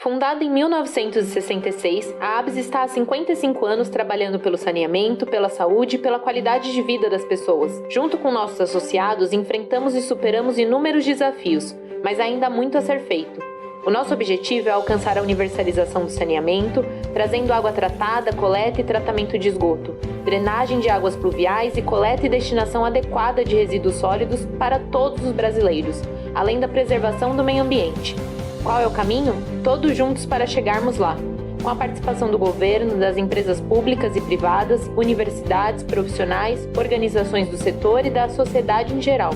Fundada em 1966, a ABS está há 55 anos trabalhando pelo saneamento, pela saúde e pela qualidade de vida das pessoas. Junto com nossos associados, enfrentamos e superamos inúmeros desafios, mas ainda há muito a ser feito. O nosso objetivo é alcançar a universalização do saneamento, trazendo água tratada, coleta e tratamento de esgoto, drenagem de águas pluviais e coleta e destinação adequada de resíduos sólidos para todos os brasileiros, além da preservação do meio ambiente. Qual é o caminho? Todos juntos para chegarmos lá. Com a participação do governo, das empresas públicas e privadas, universidades, profissionais, organizações do setor e da sociedade em geral.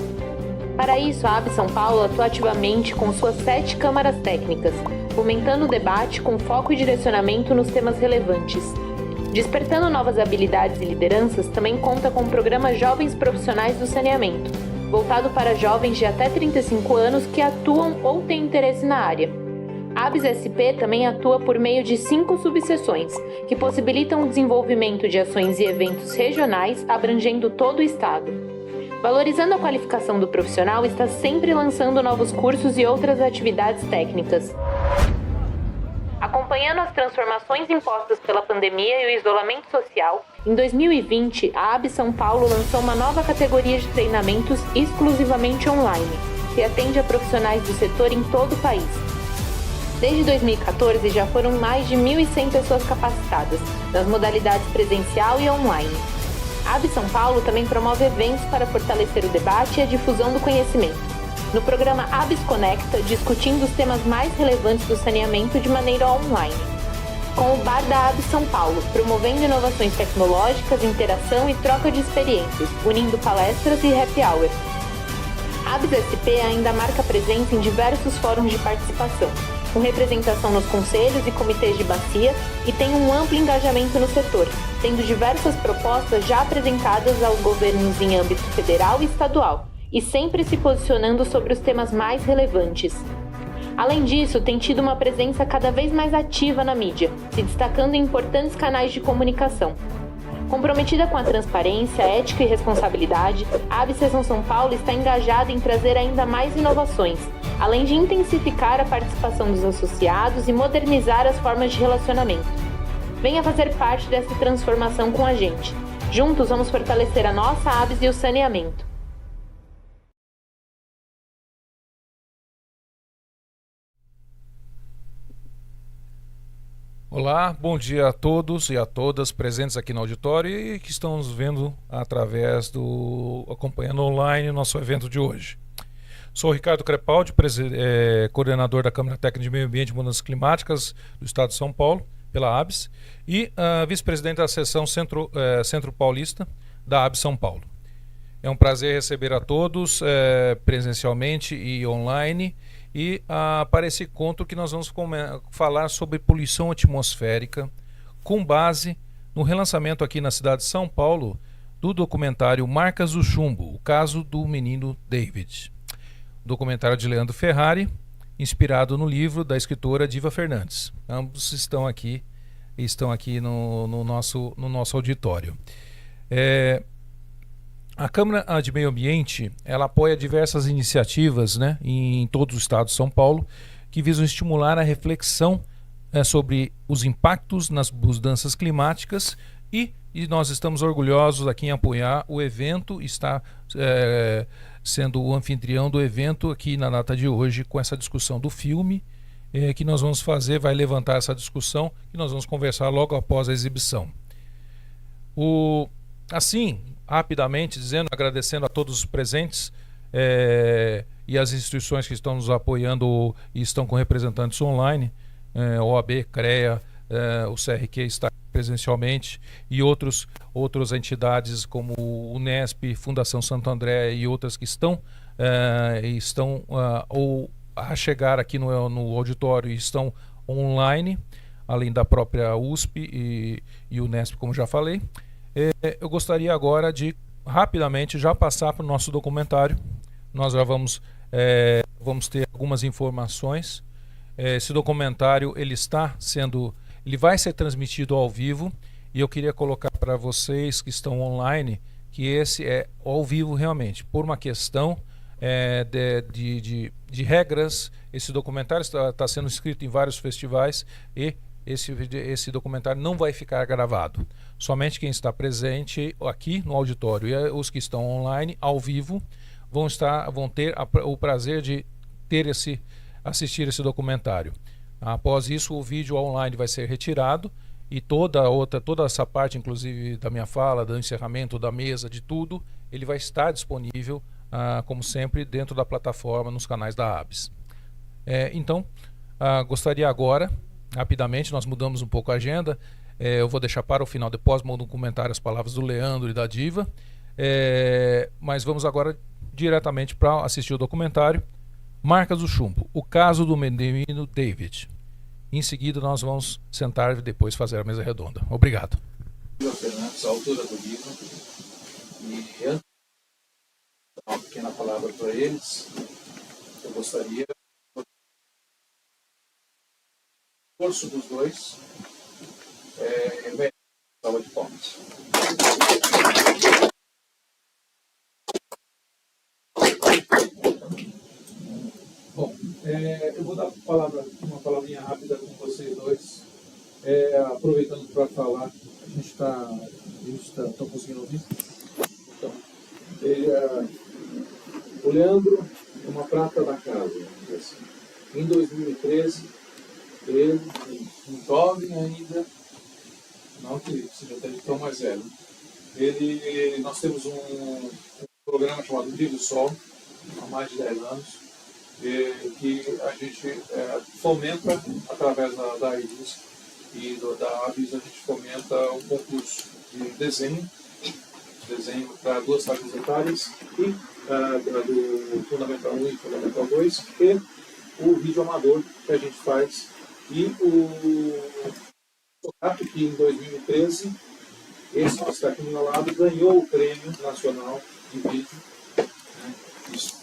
Para isso, a ABS São Paulo atua ativamente com suas 7 câmaras técnicas, fomentando o debate com foco e direcionamento nos temas relevantes. Despertando novas habilidades e lideranças, também conta com o programa Jovens Profissionais do Saneamento, voltado para jovens de até 35 anos que atuam ou têm interesse na área. A ABS SP também atua por meio de 5 subseções, que possibilitam o desenvolvimento de ações e eventos regionais abrangendo todo o estado. Valorizando a qualificação do profissional, está sempre lançando novos cursos e outras atividades técnicas. Acompanhando as transformações impostas pela pandemia e o isolamento social, em 2020, a ABS São Paulo lançou uma nova categoria de treinamentos exclusivamente online, que atende a profissionais do setor em todo o país. Desde 2014, já foram mais de 1.100 pessoas capacitadas, nas modalidades presencial e online. A ABS São Paulo também promove eventos para fortalecer o debate e a difusão do conhecimento. No programa ABS Conecta, discutindo os temas mais relevantes do saneamento de maneira online. Com o Bar da ABS São Paulo, promovendo inovações tecnológicas, interação e troca de experiências, unindo palestras e happy hour. A ABS SP ainda marca presença em diversos fóruns de participação, com representação nos conselhos e comitês de bacia e tem um amplo engajamento no setor, tendo diversas propostas já apresentadas aos governos em âmbito federal e estadual, e sempre se posicionando sobre os temas mais relevantes. Além disso, tem tido uma presença cada vez mais ativa na mídia, se destacando em importantes canais de comunicação. Comprometida com a transparência, ética e responsabilidade, a ABS Seção São Paulo está engajada em trazer ainda mais inovações, além de intensificar a participação dos associados e modernizar as formas de relacionamento. Venha fazer parte dessa transformação com a gente. Juntos vamos fortalecer a nossa ABS e o saneamento. Olá, bom dia a todos e a todas presentes aqui no auditório e que estão nos vendo acompanhando online o nosso evento de hoje. Sou o Ricardo Crepaldi, coordenador da Câmara Técnica de Meio Ambiente e Mudanças Climáticas do Estado de São Paulo, pela ABS, e vice-presidente da seção Centro Paulista da ABS São Paulo. É um prazer receber a todos presencialmente e online e para esse encontro que nós vamos falar sobre poluição atmosférica com base no relançamento aqui na cidade de São Paulo do documentário Marcas do Chumbo, o caso do menino David. Documentário de Leandro Ferrari, inspirado no livro da escritora Diva Fernandes. Ambos estão aqui no nosso auditório. A Câmara de Meio Ambiente, ela apoia diversas iniciativas, né, em todo o estado de São Paulo, que visam estimular a reflexão sobre os impactos nas mudanças climáticas e nós estamos orgulhosos aqui em apoiar o evento, está sendo o anfitrião do evento aqui na data de hoje com essa discussão do filme que nós vamos fazer, vai levantar essa discussão e nós vamos conversar logo após a exibição. Assim, rapidamente dizendo, agradecendo a todos os presentes e as instituições que estão nos apoiando e estão com representantes online, OAB, CREA, o CRQ está presencialmente e outras entidades como o Unesp, Fundação Santo André e outras que estão ou a chegar aqui no auditório e estão online, além da própria USP e Unesp, como já falei. Eu gostaria agora de rapidamente já passar para o nosso documentário. Nós já vamos ter algumas informações. Esse documentário ele vai ser transmitido ao vivo e eu queria colocar para vocês que estão online que esse é ao vivo realmente, por uma questão de regras. Esse documentário está sendo escrito em vários festivais e esse documentário não vai ficar gravado. Somente quem está presente aqui no auditório e os que estão online, ao vivo, vão ter o prazer de assistir esse documentário. Após isso, o vídeo online vai ser retirado e toda essa parte, inclusive da minha fala, do encerramento da mesa, de tudo, ele vai estar disponível, como sempre, dentro da plataforma, nos canais da ABS. Então, gostaria agora, rapidamente, nós mudamos um pouco a agenda, eu vou deixar para o final, depois do documentário, as palavras do Leandro e da Diva, mas vamos agora diretamente para assistir o documentário Marcas do Chumbo, o caso do menino David. Em seguida nós vamos sentar e depois fazer a mesa redonda. Obrigado. Fernandes, autora do livro, e antes de dar uma pequena palavra para eles, eu gostaria do esforço dos dois, salva de palmas. Bom, eu vou dar uma palavrinha rápida com vocês dois, aproveitando para falar, a gente está conseguindo ouvir? Então, o Leandro é uma prata da casa, vamos dizer assim. Em 2013, ele, um jovem ainda, não que seja até tão mais velho, nós temos um programa chamado Vive o Sol, há mais de 10 anos, que a gente fomenta através da IBIS e da ABIS, a gente fomenta um concurso de desenho para 2 faixas etárias, e do Fundamental 1 e Fundamental 2, e o vídeo amador que a gente faz, e o Socato, que em 2013, esse que está aqui do meu lado, ganhou o Prêmio Nacional de Vídeo, né? Isso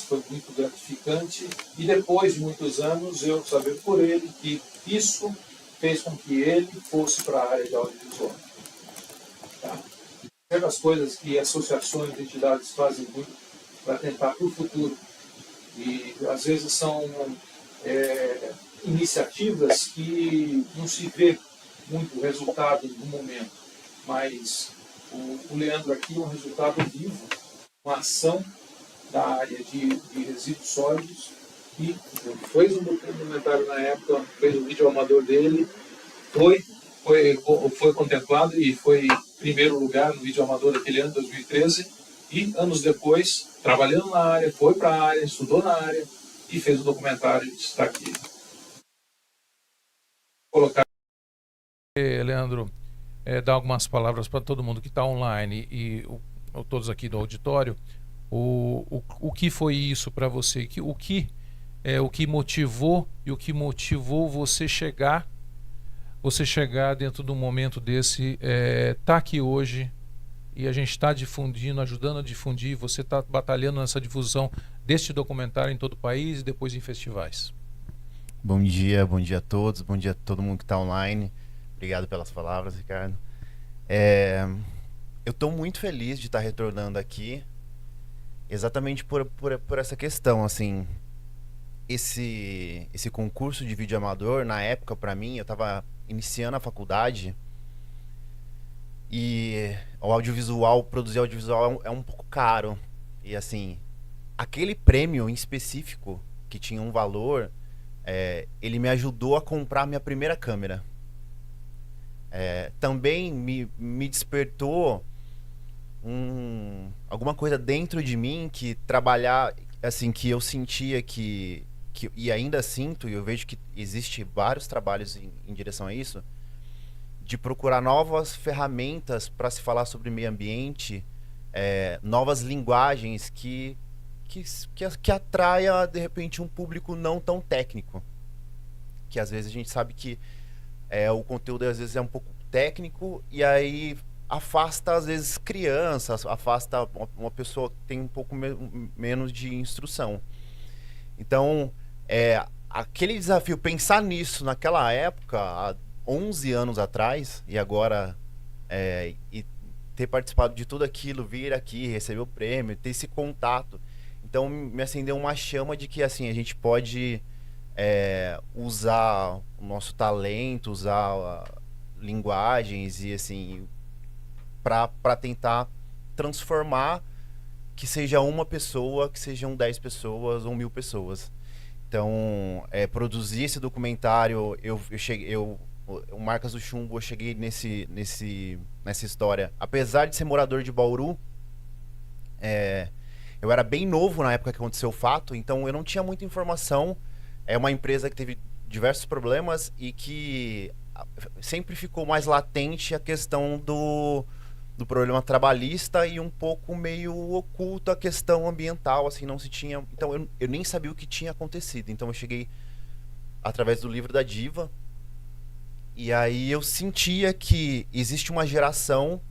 foi muito gratificante, e depois de muitos anos eu saber por ele que isso fez com que ele fosse para a área de audiovisual. Tá? Das coisas que associações e entidades fazem muito para tentar para o futuro, e às vezes são iniciativas que não se vê muito resultado no momento, mas o Leandro aqui é um resultado vivo, uma ação da área de resíduos sólidos, e fez um documentário na época, fez um vídeo amador dele, foi contemplado e foi primeiro lugar no vídeo amador daquele ano, 2013, e anos depois, trabalhando na área, foi para a área, estudou na área e fez o documentário que está aqui. Colocar. Leandro, dar algumas palavras para todo mundo que está online e todos aqui do auditório. O que foi isso para você? O que motivou e o que motivou você chegar dentro de um momento desse, tá aqui hoje e a gente está difundindo, ajudando a difundir, você está batalhando nessa difusão deste documentário em todo o país e depois em festivais. Bom dia a todos, bom dia a todo mundo que está online. Obrigado pelas palavras, Ricardo. Eu estou muito feliz de estar retornando aqui, exatamente por essa questão, assim, esse concurso de vídeo amador, na época, para mim, eu estava iniciando a faculdade, e o audiovisual, produzir audiovisual é um pouco caro, e assim, aquele prêmio em específico, que tinha um valor, ele me ajudou a comprar minha primeira câmera. Também me despertou alguma coisa dentro de mim, que trabalhar, assim, que eu sentia que e ainda sinto, e eu vejo que existe vários trabalhos em direção a isso, de procurar novas ferramentas para se falar sobre meio ambiente, novas linguagens que atraia de repente um público não tão técnico, que às vezes a gente sabe que o conteúdo às vezes é um pouco técnico, e aí afasta às vezes crianças, afasta uma pessoa que tem um pouco menos de instrução. Então, aquele desafio, pensar nisso naquela época, há 11 anos atrás, e agora ter participado de tudo aquilo, vir aqui, receber o prêmio, ter esse contato. Então me acendeu uma chama de que assim a gente pode usar o nosso talento, usar linguagens e assim para tentar transformar, que seja uma pessoa, que sejam 10 pessoas ou 1000 pessoas. Então, produzir esse documentário, o Marcas do Chumbo, eu cheguei nessa história. Apesar de ser morador de Bauru, eu era bem novo na época que aconteceu o fato, então eu não tinha muita informação. É uma empresa que teve diversos problemas e que sempre ficou mais latente a questão do problema trabalhista e um pouco meio oculto a questão ambiental, assim, não se tinha... Então eu nem sabia o que tinha acontecido. Então eu cheguei através do livro da Diva, e aí eu sentia que existe uma geração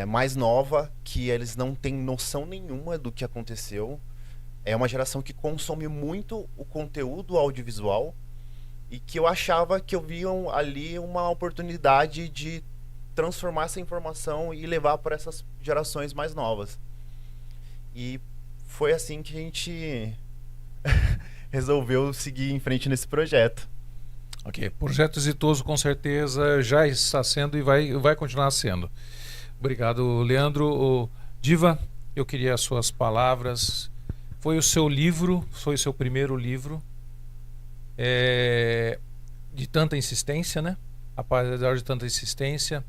mais nova que eles não têm noção nenhuma do que aconteceu. É uma geração que consome muito o conteúdo audiovisual e que eu achava que eu via ali uma oportunidade de transformar essa informação e levar para essas gerações mais novas. E foi assim que a gente resolveu seguir em frente nesse projeto. Ok, projeto exitoso com certeza já está sendo e vai continuar sendo. Obrigado, Leandro. Diva, eu queria as suas palavras. Foi o seu livro, foi o seu primeiro livro, de tanta insistência, né? Apesar de tanta insistência.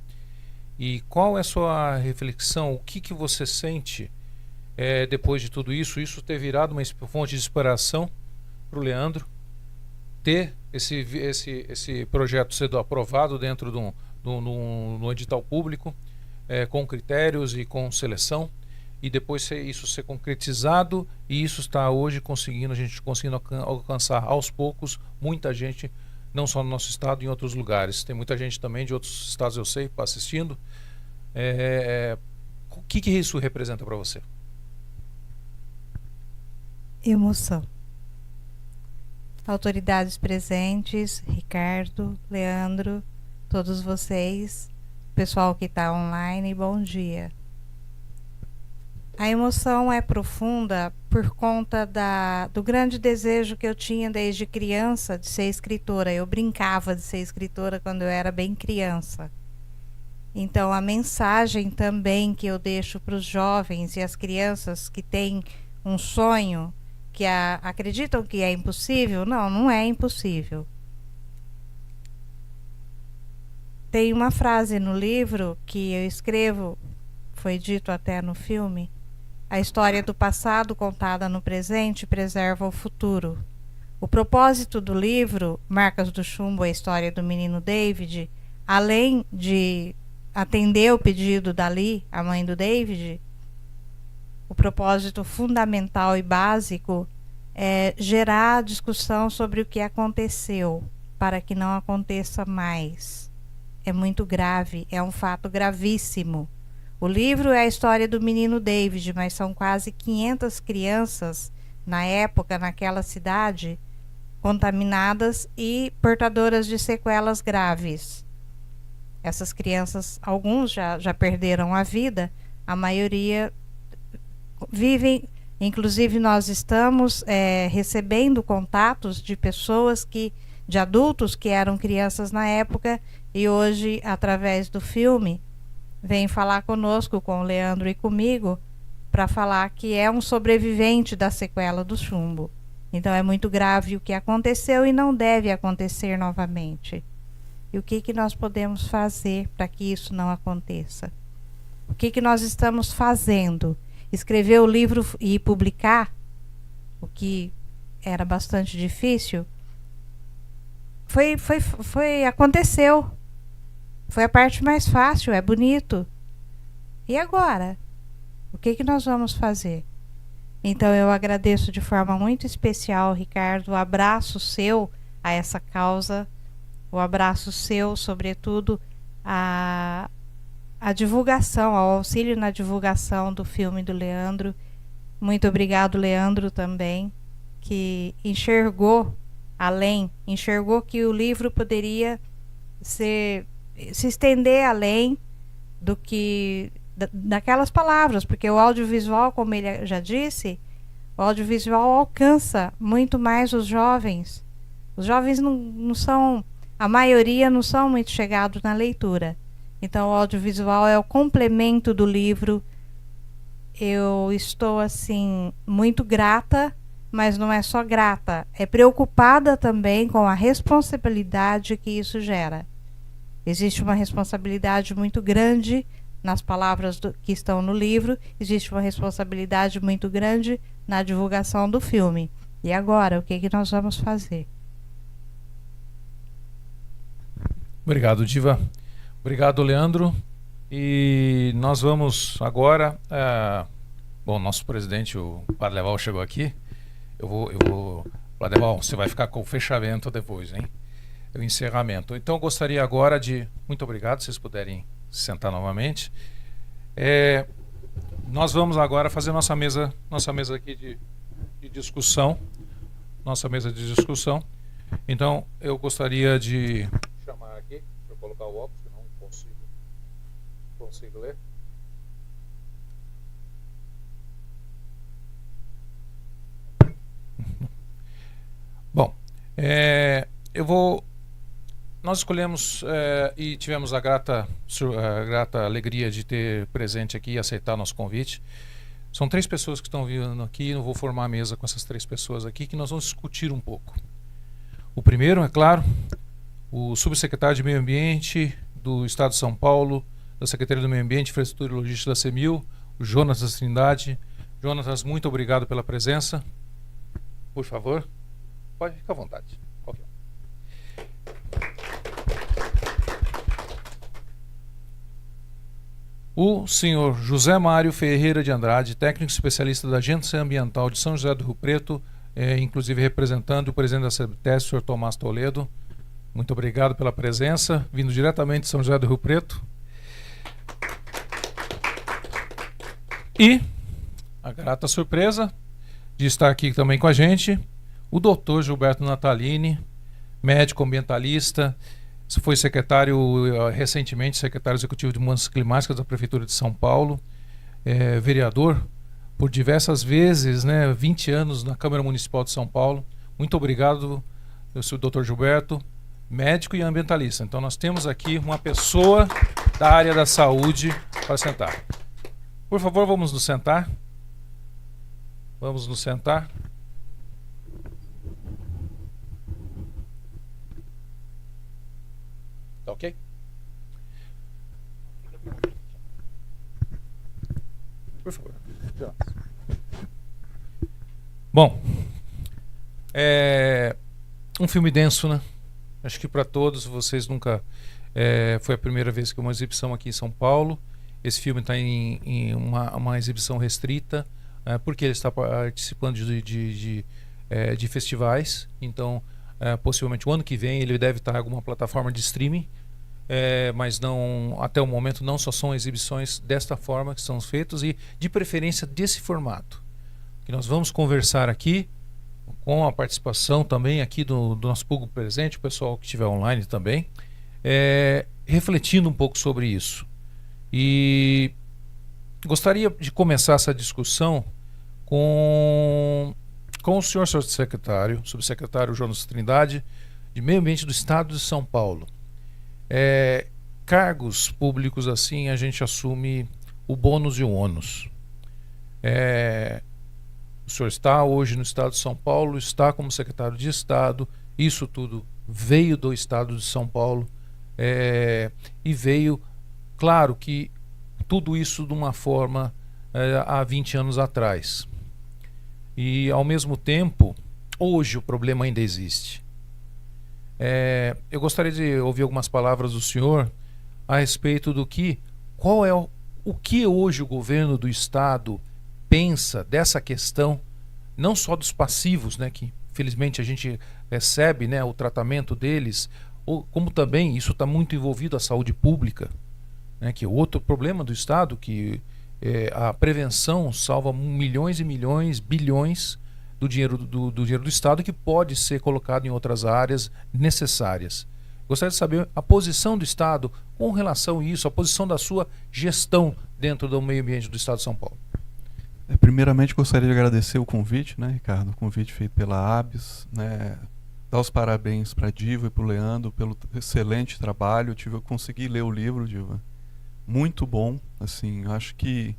E qual é a sua reflexão? O que você sente depois de tudo isso? Isso ter virado uma fonte de inspiração para o Leandro, ter esse projeto sendo aprovado dentro de um edital público, com critérios e com seleção, e depois isso ser concretizado, e isso está hoje a gente conseguindo alcançar aos poucos muita gente, não só no nosso estado, em outros lugares. Tem muita gente também de outros estados, eu sei, assistindo. O que isso representa para você? Emoção. Autoridades presentes, Ricardo, Leandro, todos vocês, pessoal que está online, bom dia. A emoção é profunda por conta do grande desejo que eu tinha desde criança de ser escritora. Eu brincava de ser escritora quando eu era bem criança. Então a mensagem também que eu deixo para os jovens e as crianças que têm um sonho, que acreditam que é impossível, não é impossível. Tem uma frase no livro que eu escrevo, foi dito até no filme: a história do passado contada no presente preserva o futuro. O propósito do livro, Marcas do Chumbo, a história do menino David, além de atender o pedido da Lee, a mãe do David, o propósito fundamental e básico é gerar discussão sobre o que aconteceu, para que não aconteça mais. É muito grave, é um fato gravíssimo. O livro é a história do menino David, mas são quase 500 crianças, na época, naquela cidade, contaminadas e portadoras de sequelas graves. Essas crianças, alguns já perderam a vida, a maioria vivem, inclusive nós estamos recebendo contatos de pessoas de adultos que eram crianças na época e hoje, através do filme, vem falar conosco, com o Leandro e comigo, para falar que é um sobrevivente da sequela do chumbo. Então é muito grave o que aconteceu e não deve acontecer novamente. E o que nós podemos fazer para que isso não aconteça? O que nós estamos fazendo? Escrever o livro e publicar, o que era bastante difícil, aconteceu. Foi a parte mais fácil, é bonito. E agora? O que nós vamos fazer? Então eu agradeço de forma muito especial, Ricardo, o abraço seu a essa causa, o abraço seu, sobretudo, a divulgação, ao auxílio na divulgação do filme do Leandro. Muito obrigado, Leandro, também, que enxergou que o livro poderia se estender além do que daquelas palavras, porque o audiovisual, como ele já disse, o audiovisual alcança muito mais os jovens. Os jovens não são, a maioria não são muito chegados na leitura. Então o audiovisual é o complemento do livro. Eu estou assim muito grata, mas não é só grata, é preocupada também com a responsabilidade que isso gera. Existe uma responsabilidade muito grande nas palavras que estão no livro, existe uma responsabilidade muito grande na divulgação do filme. E agora, o que nós vamos fazer? Obrigado, Diva. Obrigado, Leandro. E nós vamos agora... Bom, nosso presidente, o Padre chegou aqui. Eu vou... Padre, você vai ficar com o fechamento depois, hein? O encerramento. Então, eu gostaria agora de... Muito obrigado, se vocês puderem se sentar novamente. Nós vamos agora fazer nossa mesa aqui de discussão. Nossa mesa de discussão. Então, eu gostaria de chamar aqui, deixa eu colocar o óculos, que não consigo ler. Bom, nós escolhemos e tivemos a grata alegria de ter presente aqui e aceitar nosso convite. São 3 pessoas que estão vindo aqui, eu vou formar a mesa com essas 3 pessoas aqui, que nós vamos discutir um pouco. O primeiro, é claro, o subsecretário de Meio Ambiente do Estado de São Paulo, da Secretaria do Meio Ambiente, Infraestrutura e Logística da CEMIL, o Jonatas Trindade. Jonatas, muito obrigado pela presença. Por favor, pode ficar à vontade. Okay. O senhor José Mário Ferreira de Andrade, técnico especialista da Agência Ambiental de São José do Rio Preto, inclusive representando o presidente da CEBTESP, o senhor Tomás Toledo. Muito obrigado pela presença, vindo diretamente de São José do Rio Preto. E a grata surpresa de estar aqui também com a gente, o doutor Gilberto Natalini, médico ambientalista, foi recentemente secretário executivo de Mudanças Climáticas da Prefeitura de São Paulo, vereador por diversas vezes, 20 anos na Câmara Municipal de São Paulo. Muito obrigado, eu sou o doutor Gilberto, médico e ambientalista. Então nós temos aqui uma pessoa da área da saúde para sentar. Por favor, vamos nos sentar. Vamos nos sentar. Tá ok? Por favor. Bom, um filme denso, né? Acho que para todos vocês nunca... foi a primeira vez que uma exibição aqui em São Paulo. Esse filme está em uma exibição restrita, porque ele está participando de festivais. Então, possivelmente o ano que vem ele deve estar em alguma plataforma de streaming, mas não, até o momento não só são exibições desta forma que são feitas e de preferência desse formato. Que nós vamos conversar aqui com a participação também aqui do nosso público presente, o pessoal que estiver online também, refletindo um pouco sobre isso. E gostaria de começar essa discussão com o senhor subsecretário Jonas Trindade, de Meio Ambiente do Estado de São Paulo. Cargos públicos assim, a gente assume o bônus e o ônus. O senhor está hoje no Estado de São Paulo, está como secretário de Estado, isso tudo veio do Estado de São Paulo, e veio, claro que tudo isso de uma forma há 20 anos atrás. E ao mesmo tempo, hoje o problema ainda existe. Eu gostaria de ouvir algumas palavras do senhor a respeito do qual é o que hoje o governo do Estado pensa dessa questão, não só dos passivos, que felizmente a gente recebe, o tratamento deles, como também isso está muito envolvido a saúde pública, que é outro problema do Estado, que a prevenção salva milhões e milhões, bilhões do dinheiro do Estado, que pode ser colocado em outras áreas necessárias. Gostaria de saber a posição do Estado com relação a isso, a posição da sua gestão dentro do meio ambiente do Estado de São Paulo. Primeiramente, gostaria de agradecer o convite, né, Ricardo? O convite feito pela ABS, né? Dar os parabéns para a Diva e para o Leandro pelo excelente trabalho. Eu consegui ler o livro, Diva. Muito bom. Assim, acho que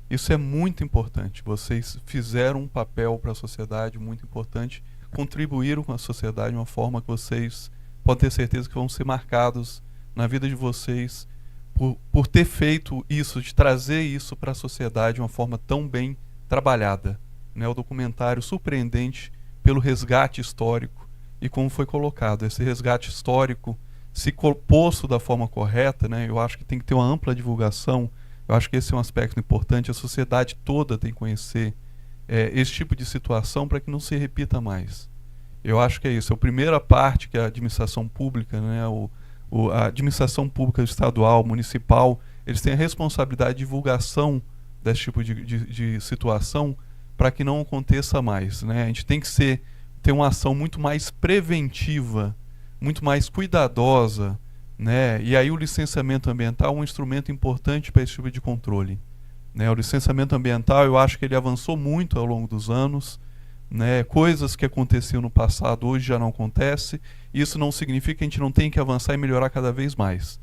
isso é muito importante. Vocês fizeram um papel para a sociedade muito importante, contribuíram com a sociedade de uma forma que vocês podem ter certeza que vão ser marcados na vida de vocês por ter feito isso, de trazer isso para a sociedade de uma forma tão bem trabalhada, né? O documentário surpreendente pelo resgate histórico e como foi colocado. Esse resgate histórico, se posto da forma correta, né? Eu acho que tem que ter uma ampla divulgação. Eu acho que esse é um aspecto importante. A sociedade toda tem que conhecer esse tipo de situação para que não se repita mais. Eu acho que é isso. É a primeira parte que a administração pública, né? A administração pública estadual, municipal, eles têm a responsabilidade de divulgação desse tipo de situação para que não aconteça mais, né? A gente tem que ter uma ação muito mais preventiva, muito mais cuidadosa, né? E aí o licenciamento ambiental é um instrumento importante para esse tipo de controle, né? O licenciamento ambiental, eu acho que ele avançou muito ao longo dos anos, né? Coisas que aconteciam no passado hoje já não acontecem. Isso não significa que a gente não tem que avançar e melhorar cada vez mais,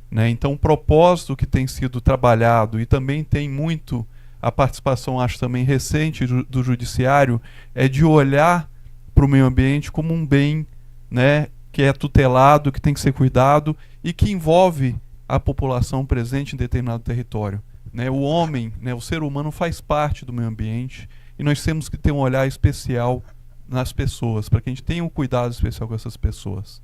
né? Então o propósito que tem sido trabalhado, e também tem muito a participação, acho também recente, do judiciário, é de olhar para o meio ambiente como um bem, né, que é tutelado, que tem que ser cuidado e que envolve a população presente em determinado território, né? O homem, né, o ser humano faz parte do meio ambiente e nós temos que ter um olhar especial nas pessoas, para que a gente tenha um cuidado especial com essas pessoas.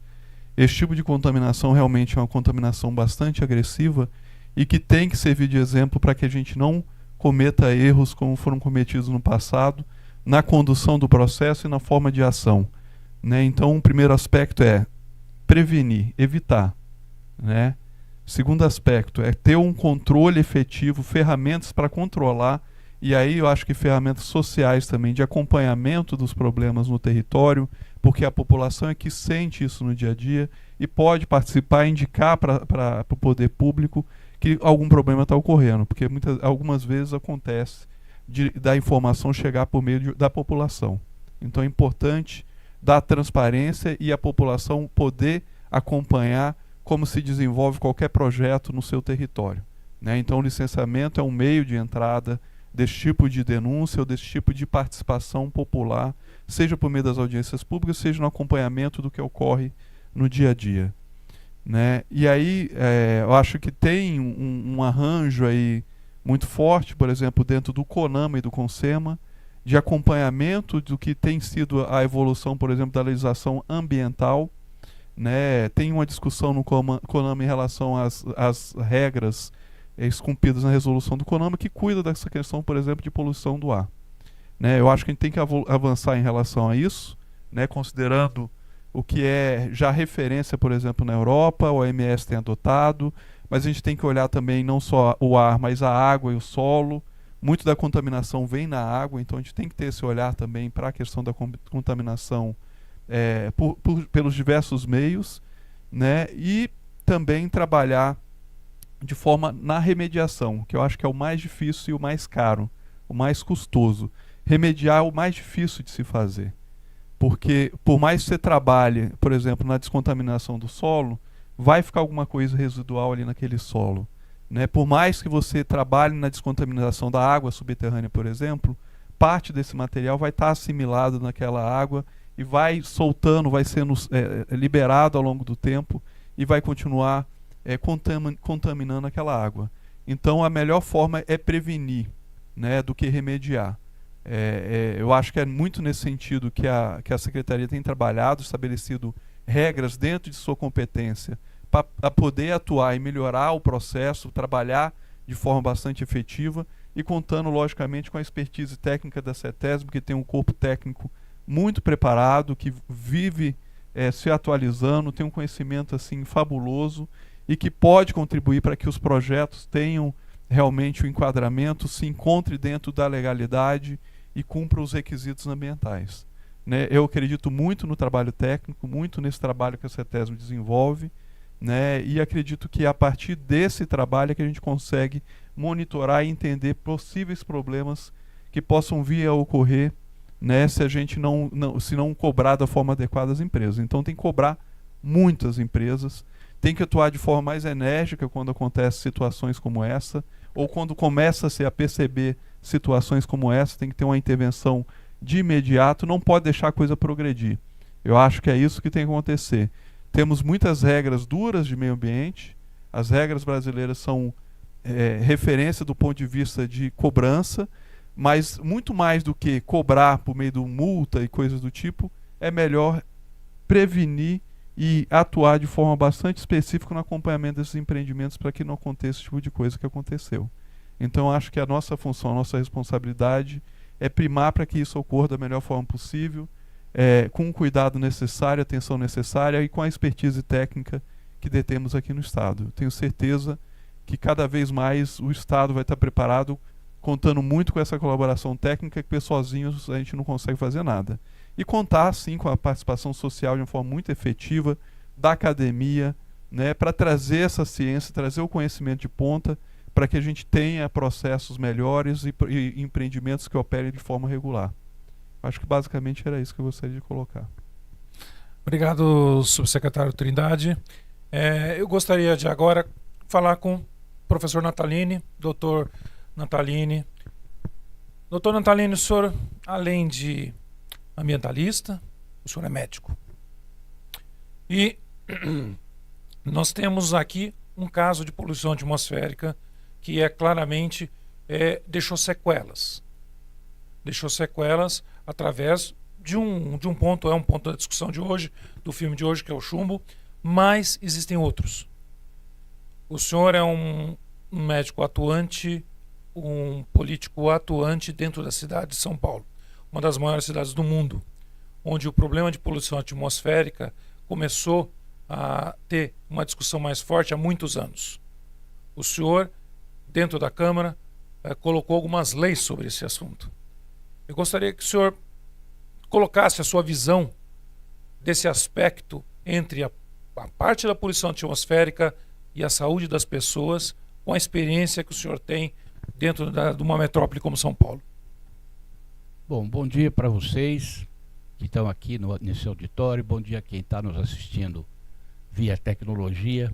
Esse tipo de contaminação realmente é uma contaminação bastante agressiva e que tem que servir de exemplo para que a gente não cometa erros como foram cometidos no passado, na condução do processo e na forma de ação, né? Então, o primeiro aspecto é prevenir, evitar, né? Segundo aspecto é ter um controle efetivo, ferramentas para controlar, e aí eu acho que ferramentas sociais também, de acompanhamento dos problemas no território, porque a população é que sente isso no dia a dia e pode participar, indicar para o poder público que algum problema está ocorrendo, porque algumas vezes acontece da informação chegar por meio da população. Então é importante dar transparência e a população poder acompanhar como se desenvolve qualquer projeto no seu território, né? Então o licenciamento é um meio de entrada desse tipo de denúncia ou desse tipo de participação popular, seja por meio das audiências públicas, seja no acompanhamento do que ocorre no dia a dia, né? E aí eu acho que tem um arranjo aí muito forte, por exemplo, dentro do CONAMA e do CONSEMA, de acompanhamento do que tem sido a evolução, por exemplo, da legislação ambiental, né? Tem uma discussão no CONAMA em relação às regras esculpidas na resolução do CONAMA que cuida dessa questão, por exemplo, de poluição do ar, né? Eu acho que a gente tem que avançar em relação a isso, né? Considerando o que é já referência, por exemplo, na Europa, o OMS tem adotado, mas a gente tem que olhar também não só o ar, mas a água e o solo. Muito da contaminação vem na água, então a gente tem que ter esse olhar também para a questão da contaminação pelos diversos meios, né? E também trabalhar de forma na remediação, que eu acho que é o mais difícil e o mais caro, o mais custoso. Remediar é o mais difícil de se fazer, porque por mais que você trabalhe, por exemplo, na descontaminação do solo, vai ficar alguma coisa residual ali naquele solo, né? Por mais que você trabalhe na descontaminação da água subterrânea, por exemplo, parte desse material vai estar assimilado naquela água e vai soltando, vai sendo liberado ao longo do tempo e vai continuar contaminando aquela água. Então a melhor forma é prevenir, né, do que remediar. Eu acho que é muito nesse sentido que a Secretaria tem trabalhado, estabelecido regras dentro de sua competência para poder atuar e melhorar o processo, trabalhar de forma bastante efetiva e contando, logicamente, com a expertise técnica da CETESB, que tem um corpo técnico muito preparado, que vive se atualizando, tem um conhecimento assim fabuloso e que pode contribuir para que os projetos tenham realmente o enquadramento, se encontre dentro da legalidade e cumpra os requisitos ambientais. né? Eu acredito muito no trabalho técnico, muito nesse trabalho que a CETESB desenvolve, né? E acredito que a partir desse trabalho é que a gente consegue monitorar e entender possíveis problemas que possam vir a ocorrer, né, se a gente se não cobrar da forma adequada as empresas. Então tem que cobrar muitas empresas, tem que atuar de forma mais enérgica quando acontecem situações como essa, ou quando começa-se a perceber situações como essa, tem que ter uma intervenção de imediato, não pode deixar a coisa progredir. Eu acho que é isso que tem que acontecer. Temos muitas regras duras de meio ambiente, as regras brasileiras são referência do ponto de vista de cobrança, mas muito mais do que cobrar por meio de multa e coisas do tipo, é melhor prevenir e atuar de forma bastante específica no acompanhamento desses empreendimentos para que não aconteça esse tipo de coisa que aconteceu. Então acho que a nossa função, a nossa responsabilidade é primar para que isso ocorra da melhor forma possível, com o cuidado necessário, a atenção necessária e com a expertise técnica que detemos aqui no Estado. Eu tenho certeza que cada vez mais o Estado vai estar preparado, contando muito com essa colaboração técnica, que sozinhos a gente não consegue fazer nada. E contar, sim, com a participação social de uma forma muito efetiva da academia, né, para trazer essa ciência, trazer o conhecimento de ponta, para que a gente tenha processos melhores e empreendimentos que operem de forma regular. Acho que basicamente era isso que eu gostaria de colocar. Obrigado, subsecretário Trindade. Eu gostaria de agora falar com o professor Natalini, doutor Natalini. Doutor Natalini, o senhor, além de ambientalista, o senhor é médico. E nós temos aqui um caso de poluição atmosférica que claramente deixou sequelas. Deixou sequelas através de um ponto, um ponto da discussão de hoje, do filme de hoje, que é o chumbo, mas existem outros. O senhor é um médico atuante, um político atuante dentro da cidade de São Paulo, uma das maiores cidades do mundo, onde o problema de poluição atmosférica começou a ter uma discussão mais forte há muitos anos. O senhor, dentro da Câmara, colocou algumas leis sobre esse assunto. Eu gostaria que o senhor colocasse a sua visão desse aspecto entre a parte da poluição atmosférica e a saúde das pessoas, com a experiência que o senhor tem dentro de uma metrópole como São Paulo. Bom dia para vocês que estão aqui nesse auditório, bom dia a quem está nos assistindo via tecnologia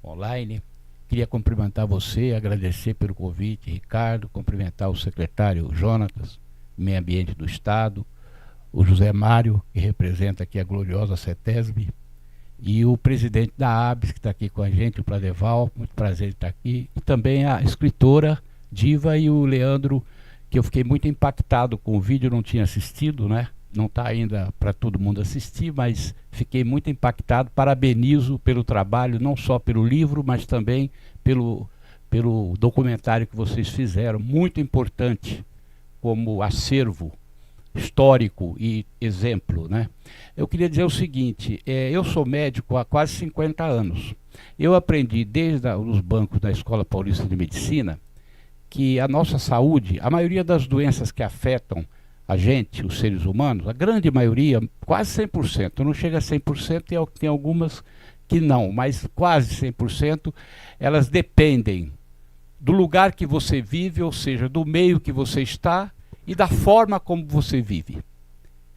online. Queria cumprimentar você, agradecer pelo convite, Ricardo, cumprimentar o secretário Jonatas, Meio Ambiente do Estado, o José Mário, que representa aqui a gloriosa CETESB, e o presidente da ABS, que está aqui com a gente, o Pradeval, muito prazer de estar aqui, e também a escritora Diva e o Leandro, que eu fiquei muito impactado com o vídeo, não tinha assistido, né? Não está ainda para todo mundo assistir, mas fiquei muito impactado. Parabenizo pelo trabalho, não só pelo livro, mas também pelo documentário que vocês fizeram, muito importante como acervo histórico e exemplo, né? Eu queria dizer o seguinte, eu sou médico há quase 50 anos. Eu aprendi desde os bancos da Escola Paulista de Medicina que a nossa saúde, a maioria das doenças que afetam a gente, os seres humanos, a grande maioria, quase 100%, não chega a 100%, tem algumas que não, mas quase 100%, elas dependem do lugar que você vive, ou seja, do meio que você está e da forma como você vive.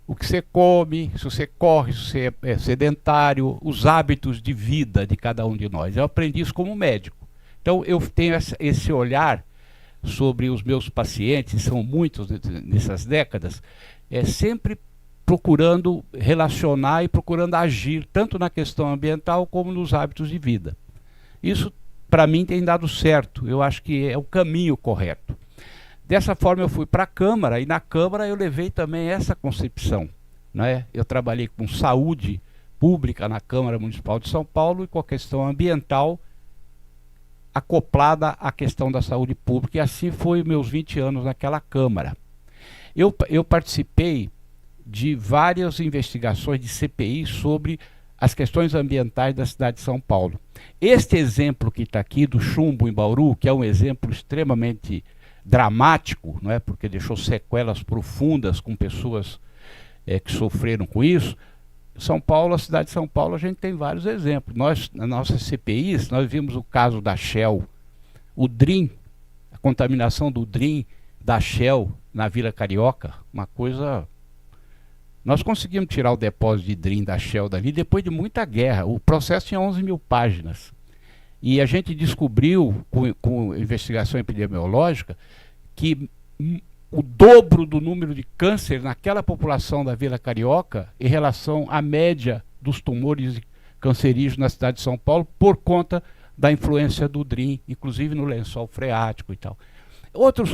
O que você come, se você corre, se você é sedentário, os hábitos de vida de cada um de nós. Eu aprendi isso como médico. Então eu tenho esse olhar sobre os meus pacientes, são muitos nessas décadas, sempre procurando relacionar e procurando agir, tanto na questão ambiental como nos hábitos de vida. Isso, para mim, tem dado certo, eu acho que é o caminho correto. Dessa forma eu fui para a Câmara, e na Câmara eu levei também essa concepção, né? Eu trabalhei com saúde pública na Câmara Municipal de São Paulo e com a questão ambiental acoplada à questão da saúde pública, e assim foi meus 20 anos naquela Câmara. Eu participei de várias investigações de CPI sobre as questões ambientais da cidade de São Paulo. Este exemplo que está aqui do chumbo em Bauru, que é um exemplo extremamente dramático, não é? Porque deixou sequelas profundas com pessoas que sofreram com isso. São Paulo, a cidade de São Paulo, a gente tem vários exemplos. Nós, nas nossas CPIs, nós vimos o caso da Shell, o DRIM, a contaminação do DRIM da Shell na Vila Carioca, uma coisa... Nós conseguimos tirar o depósito de DRIM da Shell dali depois de muita guerra. O processo tinha 11 mil páginas. E a gente descobriu, com investigação epidemiológica, que o dobro do número de câncer naquela população da Vila Carioca em relação à média dos tumores cancerígenos na cidade de São Paulo por conta da influência do DRIM, inclusive no lençol freático e tal.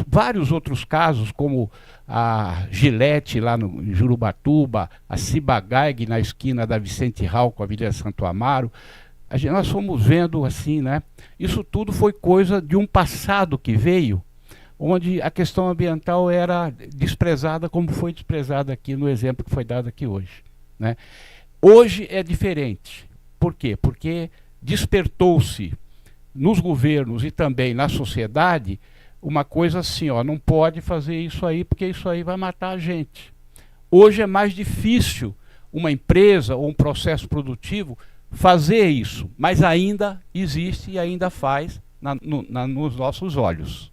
Vários outros casos, como a Gillette lá no Jurubatuba, a Ciba-Geig na esquina da Vicente Hall com a Avenida Santo Amaro, nós fomos vendo assim, né? Isso tudo foi coisa de um passado que veio, onde a questão ambiental era desprezada, como foi desprezada aqui no exemplo que foi dado aqui hoje, né? Hoje é diferente. Por quê? Porque despertou-se nos governos e também na sociedade uma coisa assim, ó, não pode fazer isso aí porque isso aí vai matar a gente. Hoje é mais difícil uma empresa ou um processo produtivo fazer isso, mas ainda existe e ainda faz nos nossos olhos.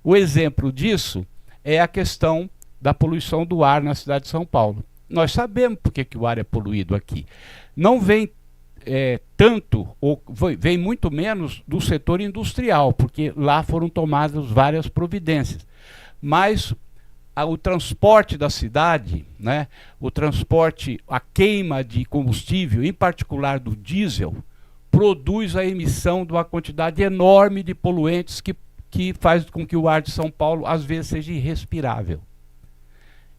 O exemplo disso é a questão da poluição do ar na cidade de São Paulo. Nós sabemos por que o ar é poluído aqui. Não vem tanto, ou vem muito menos do setor industrial, porque lá foram tomadas várias providências. Mas o transporte da cidade, né, o transporte, a queima de combustível, em particular do diesel, produz a emissão de uma quantidade enorme de poluentes que faz com que o ar de São Paulo às vezes seja irrespirável.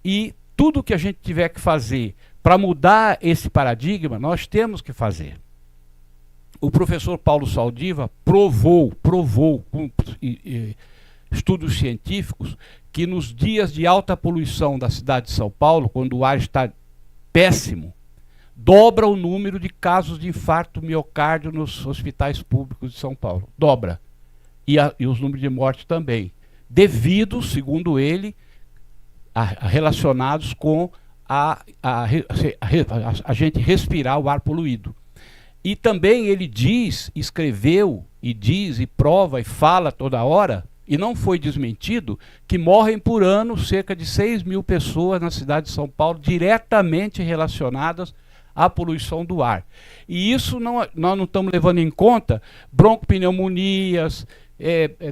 E tudo que a gente tiver que fazer para mudar esse paradigma, nós temos que fazer. O professor Paulo Saldiva provou com estudos científicos que nos dias de alta poluição da cidade de São Paulo, quando o ar está péssimo, dobra o número de casos de infarto miocárdio nos hospitais públicos de São Paulo. Dobra. E os números de morte também. Devido, segundo ele, relacionados com a gente respirar o ar poluído. E também ele escreveu e diz e prova e fala toda hora, e não foi desmentido, que morrem por ano cerca de 6 mil pessoas na cidade de São Paulo diretamente relacionadas à poluição do ar. E isso nós não estamos levando em conta broncopneumonias,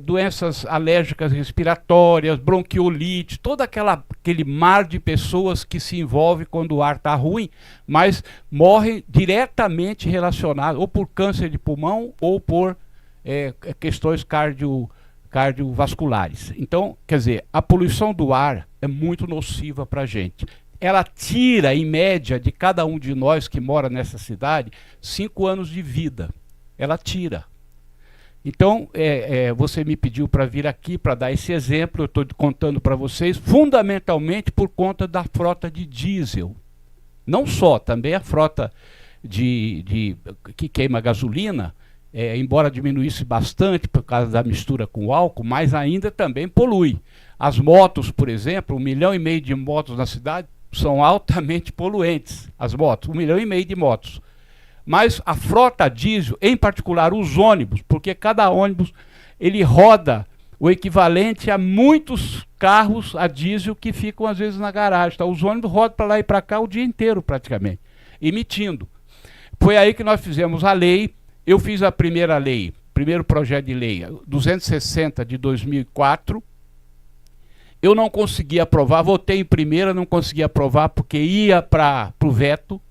doenças alérgicas respiratórias, bronquiolite, todo aquele mar de pessoas que se envolve quando o ar está ruim, mas morrem diretamente relacionadas ou por câncer de pulmão ou por questões cardiovasculares. Então, quer dizer, a poluição do ar é muito nociva para a gente. Ela tira, em média, de cada um de nós que mora nessa cidade, 5 anos de vida. Ela tira. Então, você me pediu para vir aqui para dar esse exemplo, eu estou contando para vocês, fundamentalmente por conta da frota de diesel. Não só, também a frota que queima gasolina, embora diminuísse bastante por causa da mistura com álcool, mas ainda também polui. As motos, por exemplo, 1,5 milhão de motos na cidade são altamente poluentes. As motos, 1,5 milhão de motos. Mas a frota diesel, em particular os ônibus, porque cada ônibus ele roda o equivalente a muitos carros a diesel que ficam às vezes na garagem. Então, os ônibus rodam para lá e para cá o dia inteiro praticamente, emitindo. Foi aí que nós fizemos a lei. Eu fiz a primeira lei, primeiro projeto de lei, 260 de 2004. Eu não consegui aprovar, votei em primeira, não consegui aprovar porque ia para o veto.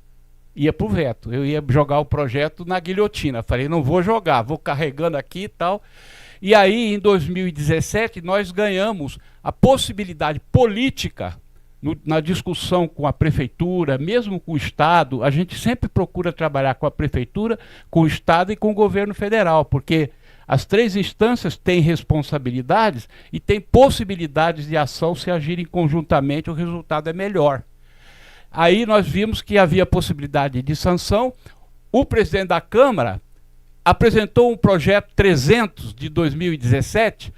Eu ia jogar o projeto na guilhotina. Falei, não vou jogar, vou carregando aqui e tal. E aí, em 2017, nós ganhamos a possibilidade política, na discussão com a prefeitura, mesmo com o Estado. A gente sempre procura trabalhar com a prefeitura, com o Estado e com o governo federal, porque as 3 instâncias têm responsabilidades e têm possibilidades de ação. Se agirem conjuntamente, o resultado é melhor. Aí nós vimos que havia possibilidade de sanção. O presidente da Câmara apresentou um projeto 300 de 2017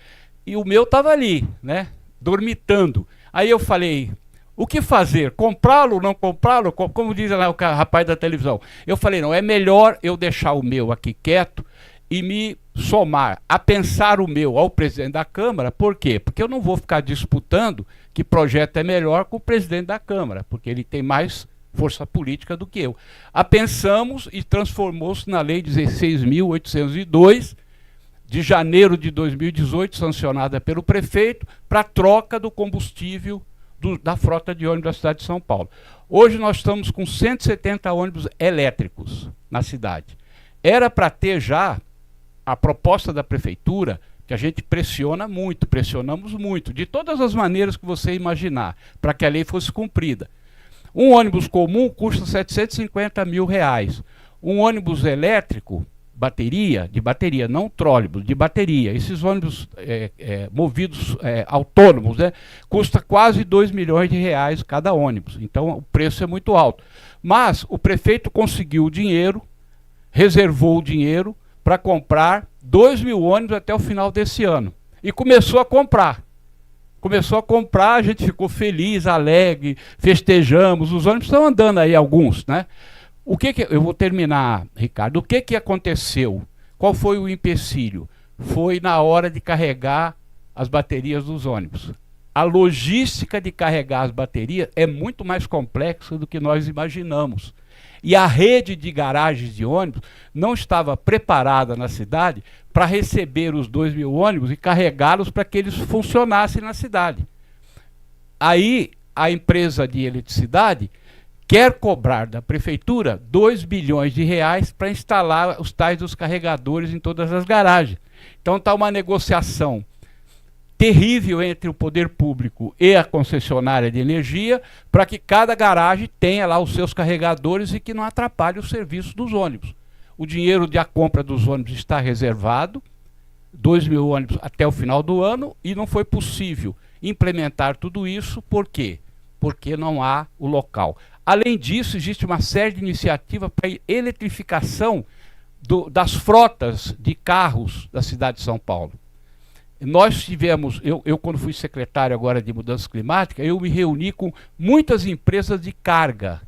e o meu estava ali, né, dormitando. Aí eu falei, O que fazer? Comprá-lo, não comprá-lo? Como diz lá o rapaz da televisão. Eu falei, não, é melhor eu deixar o meu aqui quieto e me somar a pensar o meu ao presidente da Câmara. Por quê? Porque eu não vou ficar disputando que projeto é melhor com o presidente da Câmara, porque ele tem mais força política do que eu. A pensamos e transformou-se na Lei 16.802, de janeiro de 2018, sancionada pelo prefeito, para a troca do combustível da frota de ônibus da cidade de São Paulo. Hoje nós estamos com 170 ônibus elétricos na cidade. Era para ter já a proposta da prefeitura, que a gente pressionamos muito, de todas as maneiras que você imaginar, para que a lei fosse cumprida. Um ônibus comum custa R$750 mil. Um ônibus elétrico, de bateria, não trólebus, de bateria. Esses ônibus movidos autônomos, né, custa quase R$2 milhões cada ônibus. Então o preço é muito alto. Mas o prefeito conseguiu o dinheiro, reservou o dinheiro para comprar 2.000 ônibus até o final desse ano. E começou a comprar. A gente ficou feliz, alegre, festejamos. Os ônibus estão andando aí, alguns, né? Eu vou terminar, Ricardo. O que aconteceu? Qual foi o empecilho? Foi na hora de carregar as baterias dos ônibus. A logística de carregar as baterias é muito mais complexa do que nós imaginamos. E a rede de garagens de ônibus não estava preparada na cidade para receber os 2.000 ônibus e carregá-los para que eles funcionassem na cidade. Aí a empresa de eletricidade quer cobrar da prefeitura R$2 bilhões para instalar os tais dos carregadores em todas as garagens. Então está uma negociação terrível entre o poder público e a concessionária de energia para que cada garagem tenha lá os seus carregadores e que não atrapalhe o serviço dos ônibus. O dinheiro da compra dos ônibus está reservado, 2.000 ônibus até o final do ano, e não foi possível implementar tudo isso. Por quê? Porque não há o local. Além disso, existe uma série de iniciativas para a eletrificação das frotas de carros da cidade de São Paulo. Nós tivemos, eu quando fui secretário agora de mudança climática, eu me reuni com muitas empresas de carga,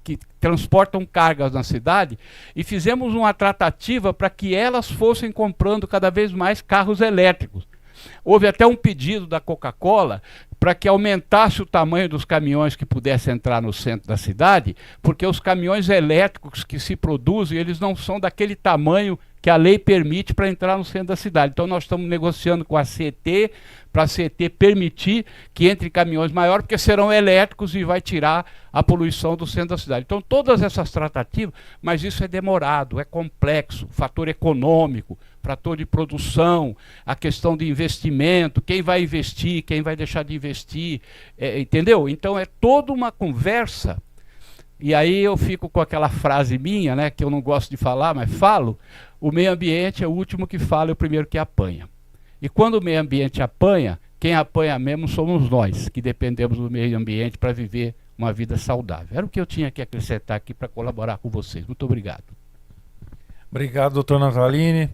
que transportam cargas na cidade, e fizemos uma tratativa para que elas fossem comprando cada vez mais carros elétricos. Houve até um pedido da Coca-Cola para que aumentasse o tamanho dos caminhões que pudessem entrar no centro da cidade, porque os caminhões elétricos que se produzem, eles não são daquele tamanho que a lei permite para entrar no centro da cidade. Então nós estamos negociando com a CET, para a CET permitir que entre caminhões maiores, porque serão elétricos e vai tirar a poluição do centro da cidade. Então todas essas tratativas, mas isso é demorado, é complexo, fator econômico, fator de produção, a questão de investimento, quem vai investir, quem vai deixar de investir, entendeu? Então é toda uma conversa. E aí eu fico com aquela frase minha, né, que eu não gosto de falar, mas falo: o meio ambiente é o último que fala e o primeiro que apanha. E quando o meio ambiente apanha, quem apanha mesmo somos nós, que dependemos do meio ambiente para viver uma vida saudável. Era o que eu tinha que acrescentar aqui para colaborar com vocês. Muito obrigado. Obrigado, doutor Natalini.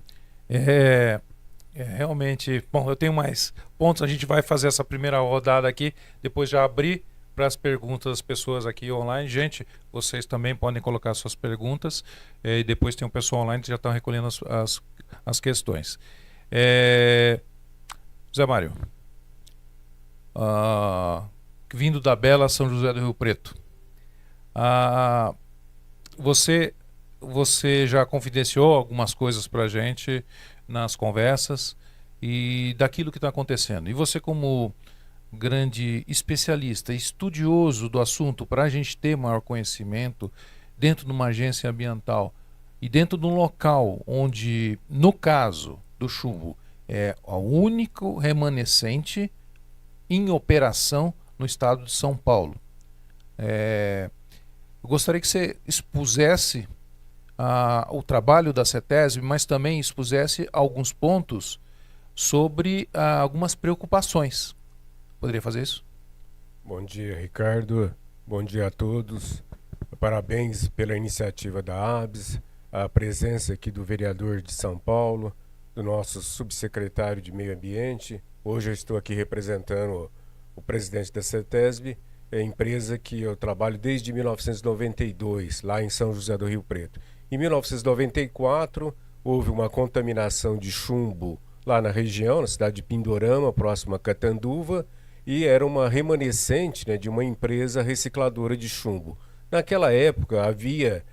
Realmente, bom, eu tenho mais pontos. A gente vai fazer essa primeira rodada aqui, depois já abrir para as perguntas das pessoas aqui online. Gente, vocês também podem colocar suas perguntas, e depois tem um pessoal online que já estão recolhendo as questões. Zé Mário, vindo da bela São José do Rio Preto, você já confidenciou algumas coisas para a gente nas conversas e daquilo que está acontecendo. E você, como grande especialista, estudioso do assunto, para a gente ter maior conhecimento dentro de uma agência ambiental e dentro de um local onde, no caso do chumbo, é o único remanescente em operação no estado de São Paulo. Eu gostaria que você expusesse o trabalho da CETESB, mas também expusesse alguns pontos sobre algumas preocupações. Poderia fazer isso? Bom dia, Ricardo. Bom dia a todos. Parabéns pela iniciativa da ABS, a presença aqui do vereador de São Paulo, do nosso subsecretário de Meio Ambiente. Hoje eu estou aqui representando o presidente da CETESB empresa que eu trabalho desde 1992, lá em São José do Rio Preto. Em 1994, houve uma contaminação de chumbo lá na região, na cidade de Pindorama, próxima a Catanduva, e era uma remanescente, né, de uma empresa recicladora de chumbo. Naquela época, havia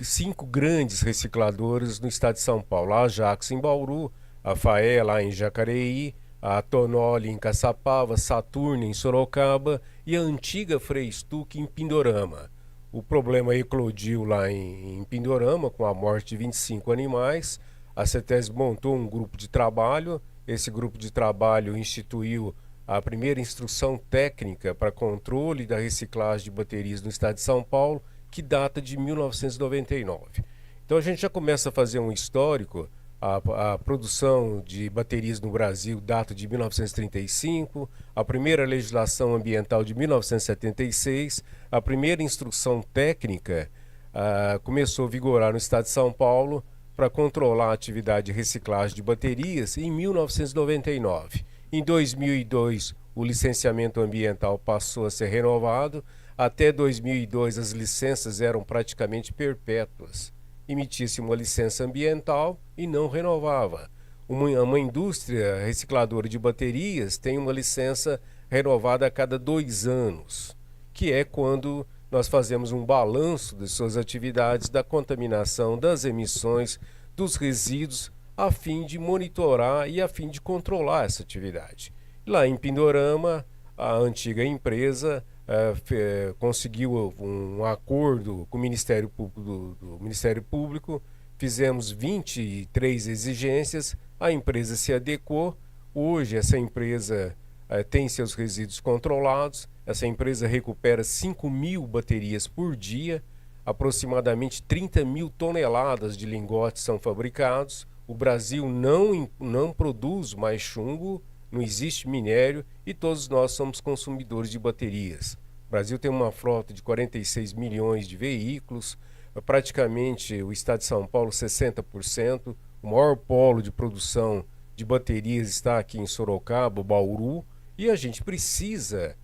5 grandes recicladoras no estado de São Paulo: a Ajax em Bauru, a Faé lá em Jacareí, a Tonoli em Caçapava, Saturno em Sorocaba e a antiga Freistuc em Pindorama. O problema eclodiu lá em Pindorama, com a morte de 25 animais. A CETESB montou um grupo de trabalho. Esse grupo de trabalho instituiu a primeira instrução técnica para controle da reciclagem de baterias no estado de São Paulo, que data de 1999. Então a gente já começa a fazer um histórico. A produção de baterias no Brasil data de 1935, a primeira legislação ambiental de 1976, a primeira instrução técnica começou a vigorar no estado de São Paulo para controlar a atividade de reciclagem de baterias em 1999. Em 2002, o licenciamento ambiental passou a ser renovado. Até 2002, as licenças eram praticamente perpétuas. Emitia-se uma licença ambiental e não renovava. Uma indústria recicladora de baterias tem uma licença renovada a cada 2 anos, que é quando nós fazemos um balanço de suas atividades, da contaminação, das emissões, dos resíduos, a fim de monitorar e a fim de controlar essa atividade. Lá em Pindorama, a antiga empresa conseguiu um acordo com o Ministério Público do Ministério Público, fizemos 23 exigências, a empresa se adequou. Hoje essa empresa tem seus resíduos controlados, essa empresa recupera 5.000 baterias por dia, aproximadamente 30.000 toneladas de lingotes são fabricados. O Brasil não produz mais chumbo, não existe minério e todos nós somos consumidores de baterias. O Brasil tem uma frota de 46 milhões de veículos, praticamente o estado de São Paulo 60%, o maior polo de produção de baterias está aqui em Sorocaba, Bauru, e a gente precisa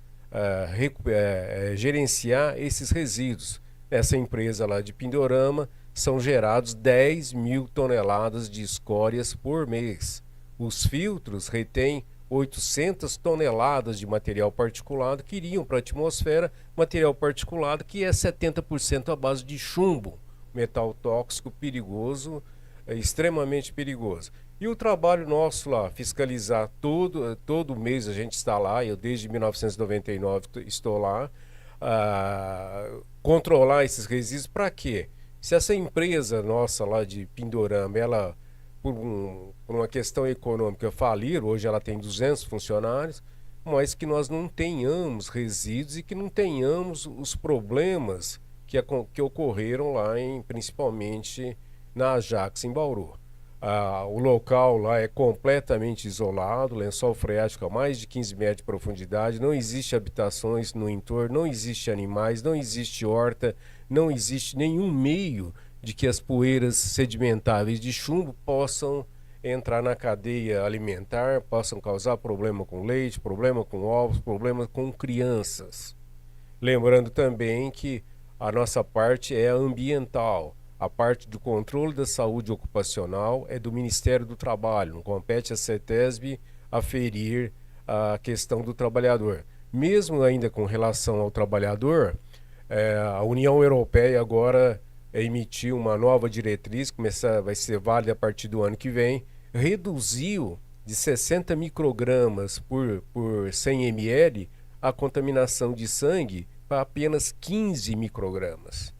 gerenciar esses resíduos. Nessa empresa lá de Pindorama são gerados 10.000 toneladas de escórias por mês. Os filtros retêm 800 toneladas de material particulado que iriam para a atmosfera, material particulado que é 70% à base de chumbo, metal tóxico, perigoso, extremamente perigoso. E o trabalho nosso lá, fiscalizar todo mês a gente está lá, eu desde 1999 estou lá, controlar esses resíduos. Para quê? Se essa empresa nossa lá de Pindorama, ela por uma questão econômica falir, hoje ela tem 200 funcionários, mas que nós não tenhamos resíduos e que não tenhamos os problemas que ocorreram lá principalmente na Ajax em Bauru. O local lá é completamente isolado, lençol freático a mais de 15 metros de profundidade, não existe habitações no entorno, não existe animais, não existe horta, não existe nenhum meio de que as poeiras sedimentáveis de chumbo possam entrar na cadeia alimentar, possam causar problema com leite, problema com ovos, problema com crianças. Lembrando também que a nossa parte é ambiental. A parte do controle da saúde ocupacional é do Ministério do Trabalho, não compete à CETESB aferir a questão do trabalhador. Mesmo ainda com relação ao trabalhador, a União Europeia agora emitiu uma nova diretriz, vai ser válida a partir do ano que vem, reduziu de 60 microgramas por 100 ml a contaminação de sangue para apenas 15 microgramas.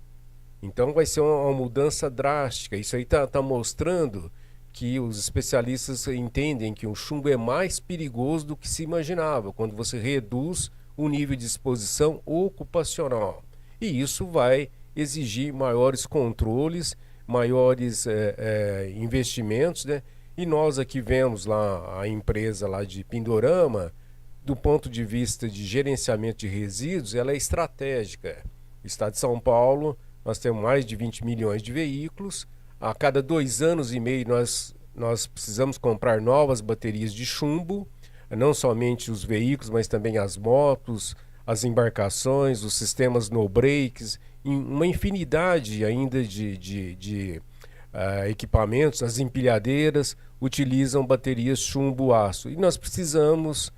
Então vai ser uma mudança drástica. Isso aí está mostrando que os especialistas entendem que o chumbo é mais perigoso do que se imaginava, quando você reduz o nível de exposição ocupacional. E isso vai exigir maiores controles, maiores investimentos, né? E nós aqui vemos lá a empresa lá de Pindorama, do ponto de vista de gerenciamento de resíduos, ela é estratégica. O estado de São Paulo, nós temos mais de 20 milhões de veículos. A cada 2 anos e meio nós precisamos comprar novas baterias de chumbo, não somente os veículos, mas também as motos, as embarcações, os sistemas no brakes, uma infinidade ainda de equipamentos, as empilhadeiras utilizam baterias chumbo-aço. E nós precisamos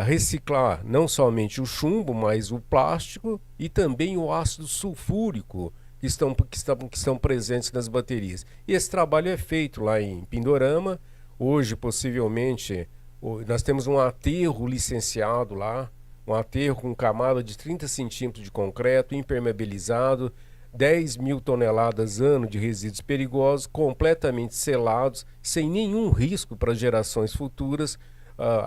reciclar não somente o chumbo, mas o plástico e também o ácido sulfúrico que estão presentes nas baterias. E esse trabalho é feito lá em Pindorama. Hoje, possivelmente, nós temos um aterro licenciado lá, um aterro com camada de 30 centímetros de concreto, impermeabilizado, 10 mil toneladas ano de resíduos perigosos, completamente selados, sem nenhum risco para gerações futuras.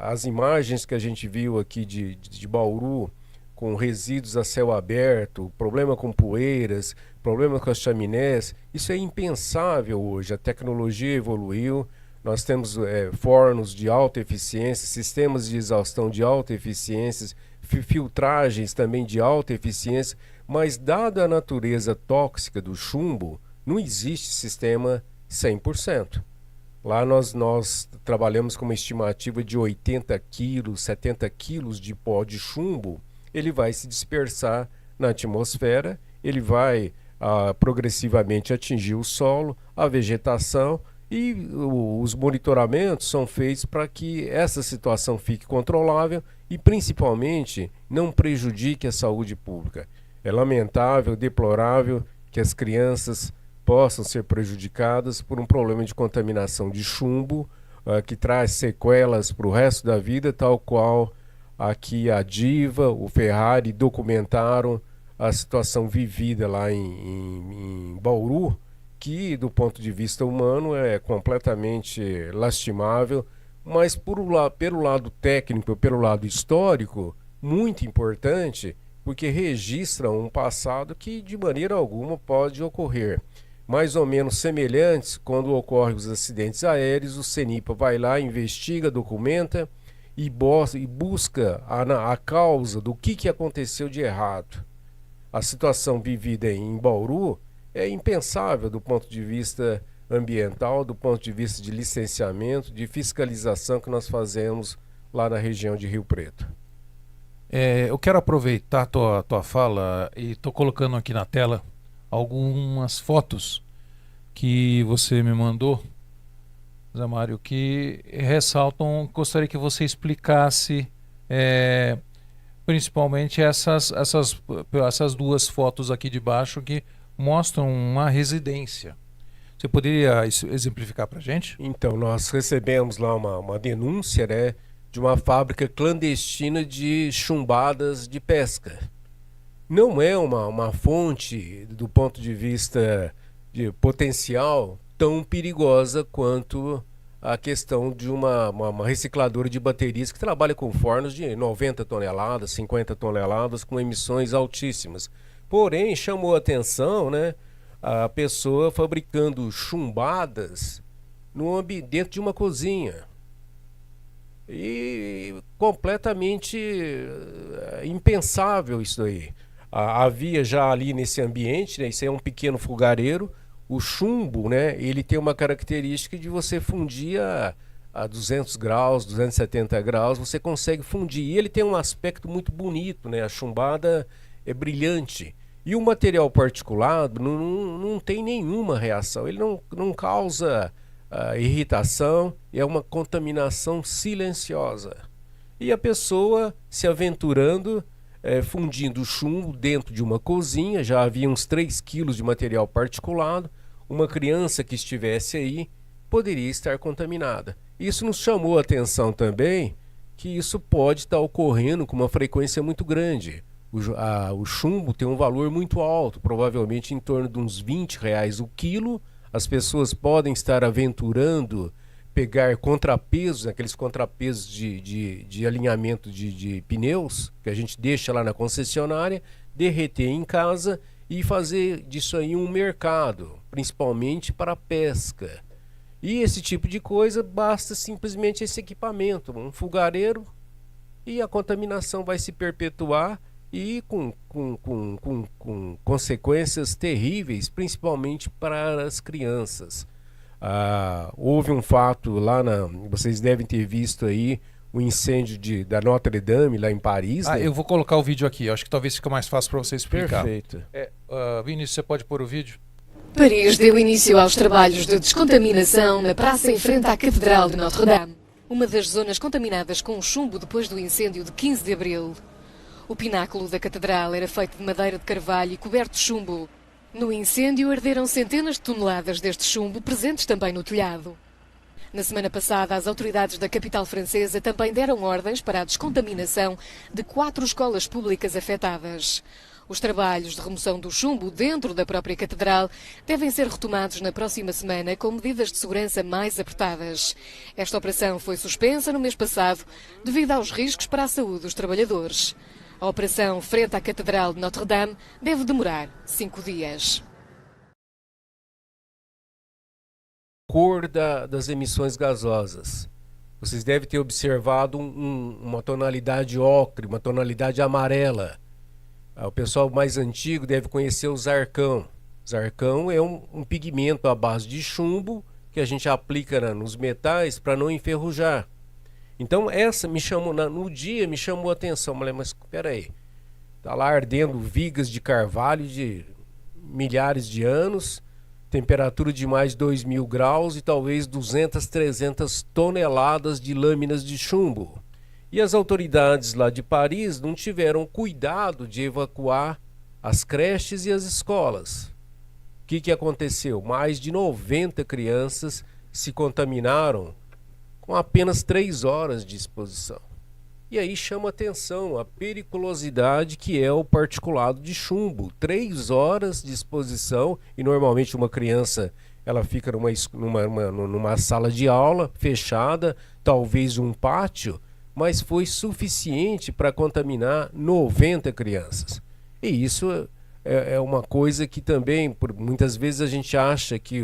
As imagens que a gente viu aqui de Bauru, com resíduos a céu aberto, problema com poeiras, problema com as chaminés, isso é impensável hoje. A tecnologia evoluiu, nós temos fornos de alta eficiência, sistemas de exaustão de alta eficiência, filtragens também de alta eficiência, mas dada a natureza tóxica do chumbo, não existe sistema 100%. Lá nós trabalhamos com uma estimativa de 80 quilos, 70 quilos de pó de chumbo. Ele vai se dispersar na atmosfera, ele vai progressivamente atingir o solo, a vegetação, e os monitoramentos são feitos para que essa situação fique controlável e, principalmente, não prejudique a saúde pública. É lamentável, deplorável que as crianças possam ser prejudicadas por um problema de contaminação de chumbo que traz sequelas para o resto da vida, tal qual aqui a Diva, o Ferrari documentaram a situação vivida lá em Bauru, que do ponto de vista humano é completamente lastimável, mas pelo lado técnico, pelo lado histórico, muito importante, porque registra um passado que de maneira alguma pode ocorrer. Mais ou menos semelhantes, quando ocorrem os acidentes aéreos, o CENIPA vai lá, investiga, documenta e busca a causa do que aconteceu de errado. A situação vivida em Bauru é impensável do ponto de vista ambiental, do ponto de vista de licenciamento, de fiscalização que nós fazemos lá na região de Rio Preto. Eu quero aproveitar a tua fala e estou colocando aqui na tela algumas fotos que você me mandou, Zé Mário, que ressaltam, gostaria que você explicasse principalmente essas duas fotos aqui de baixo que mostram uma residência. Você poderia exemplificar para a gente? Então, nós recebemos lá uma denúncia, né, de uma fábrica clandestina de chumbadas de pesca. Não é uma fonte, do ponto de vista de potencial, tão perigosa quanto a questão de uma recicladora de baterias que trabalha com fornos de 90 toneladas, 50 toneladas, com emissões altíssimas. Porém, chamou a atenção, né, a pessoa fabricando chumbadas dentro de uma cozinha. E completamente impensável isso aí. Havia já ali nesse ambiente, né, isso é um pequeno fogareiro. O chumbo, né, ele tem uma característica de você fundir a 200 graus, 270 graus, você consegue fundir. E ele tem um aspecto muito bonito, né, a chumbada é brilhante. E o material particulado não tem nenhuma reação, ele não causa irritação, é uma contaminação silenciosa. E a pessoa se aventurando, fundindo chumbo dentro de uma cozinha, já havia uns 3 quilos de material particulado, uma criança que estivesse aí poderia estar contaminada. Isso nos chamou a atenção também, que isso pode estar ocorrendo com uma frequência muito grande. O chumbo tem um valor muito alto, provavelmente em torno de uns R$20 o quilo. As pessoas podem estar aventurando pegar contrapesos, aqueles contrapesos de alinhamento de pneus, que a gente deixa lá na concessionária, derreter em casa e fazer disso aí um mercado, principalmente para pesca. E esse tipo de coisa, basta simplesmente esse equipamento, um fogareiro, e a contaminação vai se perpetuar e com consequências terríveis, principalmente para as crianças. Houve um fato lá, vocês devem ter visto aí, o incêndio da Notre Dame lá em Paris. Né? Eu vou colocar o vídeo aqui, eu acho que talvez fica mais fácil para você explicar. Perfeito. Vinícius, você pode pôr o vídeo? Paris deu início aos trabalhos de descontaminação na praça em frente à Catedral de Notre-Dame, uma das zonas contaminadas com chumbo depois do incêndio de 15 de abril. O pináculo da catedral era feito de madeira de carvalho e coberto de chumbo. No incêndio arderam centenas de toneladas deste chumbo, presentes também no telhado. Na semana passada, as autoridades da capital francesa também deram ordens para a descontaminação de 4 escolas públicas afetadas. Os trabalhos de remoção do chumbo dentro da própria catedral devem ser retomados na próxima semana com medidas de segurança mais apertadas. Esta operação foi suspensa no mês passado devido aos riscos para a saúde dos trabalhadores. A operação frente à Catedral de Notre-Dame deve demorar 5 dias. Cor das emissões gasosas. Vocês devem ter observado uma tonalidade ocre, uma tonalidade amarela. O pessoal mais antigo deve conhecer o zarcão. Zarcão é um pigmento à base de chumbo que a gente aplica nos metais para não enferrujar. Então essa me chamou, no dia me chamou a atenção. Falei, mas espera aí, tá lá ardendo vigas de carvalho de milhares de anos, temperatura de mais de 2.000 graus e talvez 200, 300 toneladas de lâminas de chumbo. E as autoridades lá de Paris não tiveram cuidado de evacuar as creches e as escolas. O que aconteceu? Mais de 90 crianças se contaminaram com apenas 3 horas de exposição. E aí chama atenção a periculosidade que é o particulado de chumbo. 3 horas de exposição e normalmente uma criança ela fica numa sala de aula fechada, talvez um pátio, mas foi suficiente para contaminar 90 crianças. E isso é uma coisa que também, muitas vezes a gente acha que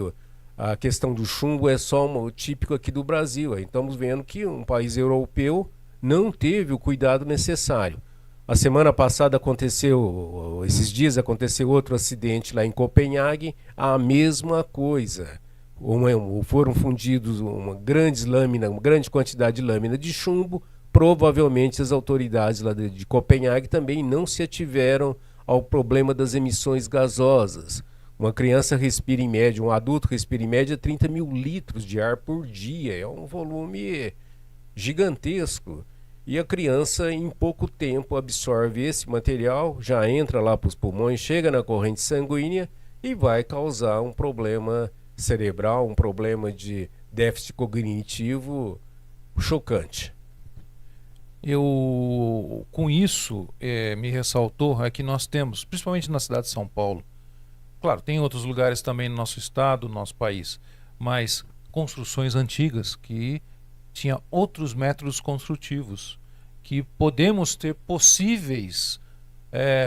a questão do chumbo é só o típico aqui do Brasil. Aí estamos vendo que um país europeu não teve o cuidado necessário. A semana passada esses dias aconteceu outro acidente lá em Copenhague, a mesma coisa. Foram fundidos uma grande quantidade de lâmina de chumbo. Provavelmente as autoridades lá de Copenhague também não se ativeram ao problema das emissões gasosas. Uma criança respira em média, um adulto respira em média 30 mil litros de ar por dia. É um volume gigantesco. E a criança em pouco tempo absorve esse material, já entra lá para os pulmões, chega na corrente sanguínea e vai causar um problema cerebral, um problema de déficit cognitivo chocante. Com isso, me ressaltou que nós temos, principalmente na cidade de São Paulo, claro, tem outros lugares também no nosso estado, no nosso país, mas construções antigas que tinha outros métodos construtivos, que podemos ter possíveis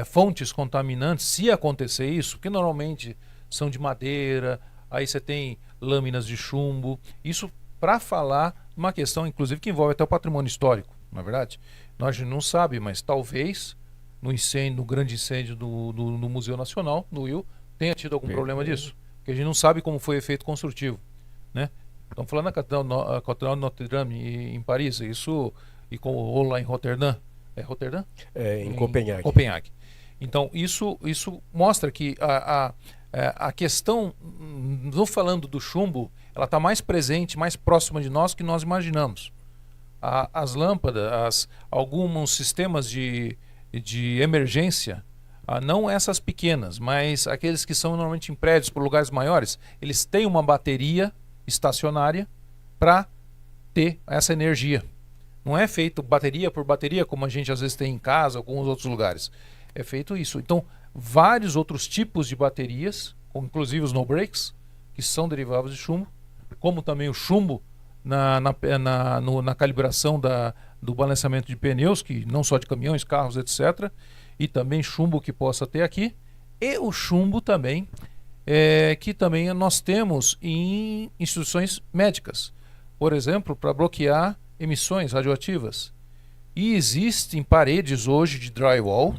fontes contaminantes, se acontecer isso, porque normalmente são de madeira, aí você tem lâminas de chumbo, isso para falar uma questão, inclusive, que envolve até o patrimônio histórico. Na verdade, nós não sabemos, mas talvez no grande incêndio do Museu Nacional, no Rio, tenha tido algum problema disso. Porque a gente não sabe como foi o efeito construtivo, né? Estamos falando da Catedral de Notre Dame em Paris, ou lá em Roterdã. É Roterdã? Em Copenhague. Copenhague. Então, isso mostra que a questão, não falando do chumbo, ela está mais presente, mais próxima de nós que nós imaginamos. As lâmpadas, alguns sistemas de emergência, não essas pequenas, mas aqueles que são normalmente em prédios por lugares maiores, eles têm uma bateria estacionária para ter essa energia. Não é feito bateria por bateria, como a gente às vezes tem em casa ou alguns outros lugares. É feito isso. Então, vários outros tipos de baterias, inclusive os no-breaks, que são derivados de chumbo, como também o chumbo na calibração do balanceamento de pneus, que não só de caminhões, carros, etc. E também chumbo que possa ter aqui. E o chumbo também, que também nós temos em instituições médicas. Por exemplo, para bloquear emissões radioativas. E existem paredes hoje de drywall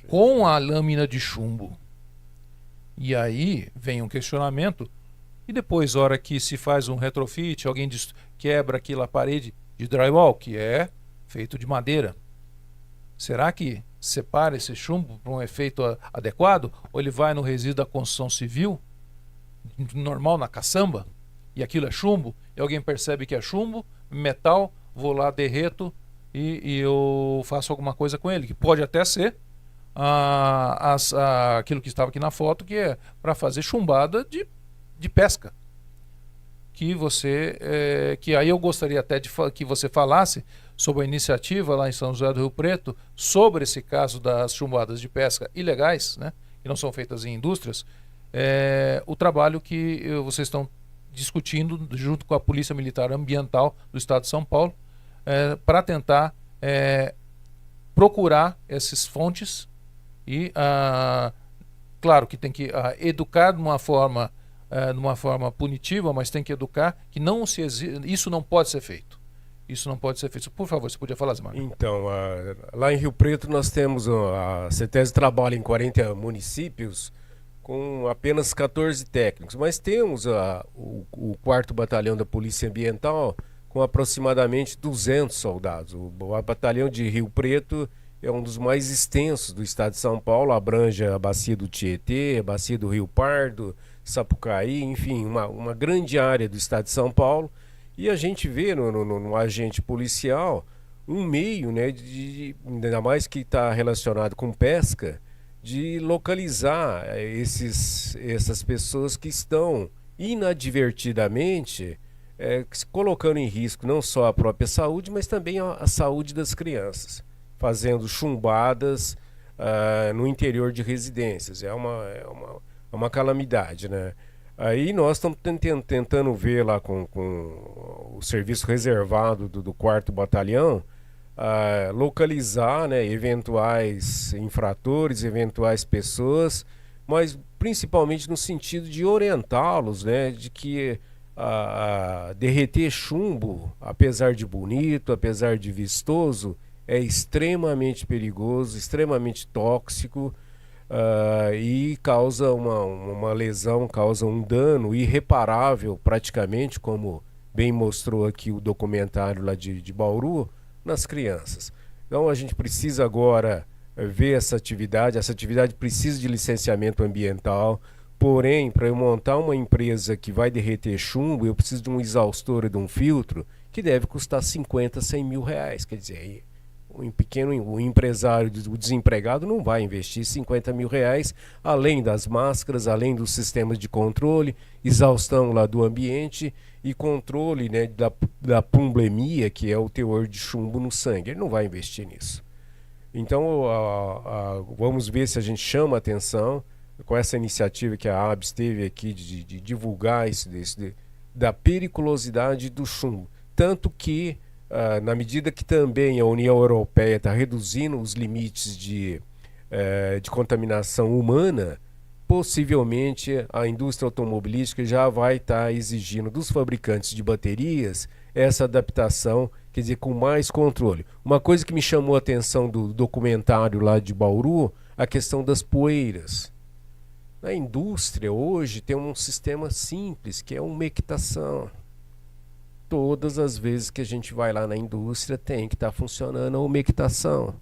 com a lâmina de chumbo. E aí vem um questionamento. E depois, na hora que se faz um retrofit, alguém quebra aquela parede, de drywall, que é feito de madeira. Será que separa esse chumbo para um efeito adequado? Ou ele vai no resíduo da construção civil, normal, na caçamba, e aquilo é chumbo, e alguém percebe que é chumbo, metal, vou lá, derreto e eu faço alguma coisa com ele, que pode até ser aquilo que estava aqui na foto, que é para fazer chumbada de pesca. Que aí eu gostaria até que você falasse sobre a iniciativa lá em São José do Rio Preto, sobre esse caso das chumbadas de pesca ilegais, né, que não são feitas em indústrias, o trabalho que vocês estão discutindo junto com a Polícia Militar Ambiental do Estado de São Paulo, para tentar procurar essas fontes e, claro que tem que educar de uma forma punitiva, mas tem que educar que isso não pode ser feito. Isso não pode ser feito. Por favor, você podia falar, Zé Mário? Então, lá em Rio Preto nós temos, a CETESB trabalha em 40 municípios com apenas 14 técnicos, mas temos o 4º Batalhão da Polícia Ambiental com aproximadamente 200 soldados. O Batalhão de Rio Preto é um dos mais extensos do estado de São Paulo, abrange a bacia do Tietê, a bacia do Rio Pardo, Sapucaí, enfim, uma grande área do estado de São Paulo. E a gente vê no agente policial um meio, né, ainda mais que está relacionado com pesca, de localizar essas pessoas que estão inadvertidamente se colocando em risco não só a própria saúde, mas também a saúde das crianças, fazendo chumbadas no interior de residências. É uma calamidade, né? Aí nós estamos tentando ver lá com o serviço reservado do 4º Batalhão, localizar, né, eventuais infratores, eventuais pessoas, mas principalmente no sentido de orientá-los, né, de que derreter chumbo, apesar de bonito, apesar de vistoso, é extremamente perigoso, extremamente tóxico, e causa uma lesão, causa um dano irreparável praticamente, como bem mostrou aqui o documentário lá de Bauru, nas crianças. Então a gente precisa agora ver essa atividade precisa de licenciamento ambiental, porém, para eu montar uma empresa que vai derreter chumbo, eu preciso de um exaustor e de um filtro que deve custar 50, 100 mil reais. Quer dizer, o empresário, o desempregado não vai investir 50 mil reais, além das máscaras, além dos sistemas de controle, exaustão lá do ambiente e controle, né, da pumblemia, que é o teor de chumbo no sangue. Ele não vai investir nisso. Então, vamos ver se a gente chama a atenção com essa iniciativa que a ABS teve aqui de divulgar da periculosidade do chumbo. Tanto que, na medida que também a União Europeia está reduzindo os limites de contaminação humana, possivelmente a indústria automobilística já vai estar exigindo dos fabricantes de baterias essa adaptação, quer dizer, com mais controle. Uma coisa que me chamou a atenção do documentário lá de Bauru, a questão das poeiras. Na indústria hoje tem um sistema simples, que é uma umectação. Todas as vezes que a gente vai lá na indústria tem que estar funcionando a umectação.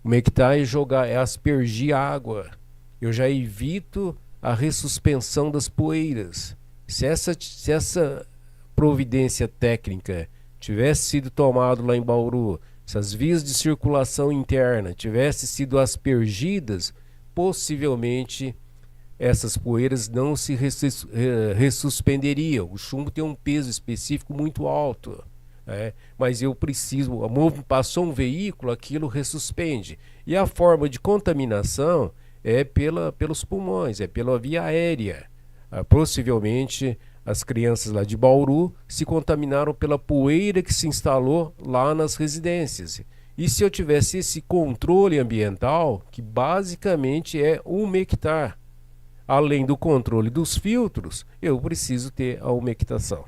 Umectar é aspergir água. Eu já evito a ressuspensão das poeiras. Se essa providência técnica tivesse sido tomada lá em Bauru, se as vias de circulação interna tivessem sido aspergidas, possivelmente essas poeiras não se ressuspenderiam. O chumbo tem um peso específico muito alto, né? Mas eu preciso, passou um veículo, aquilo ressuspende. E a forma de contaminação é pelos pulmões, é pela via aérea. Possivelmente as crianças lá de Bauru se contaminaram pela poeira que se instalou lá nas residências. E se eu tivesse esse controle ambiental, que basicamente é umectar, além do controle dos filtros, eu preciso ter a umectação.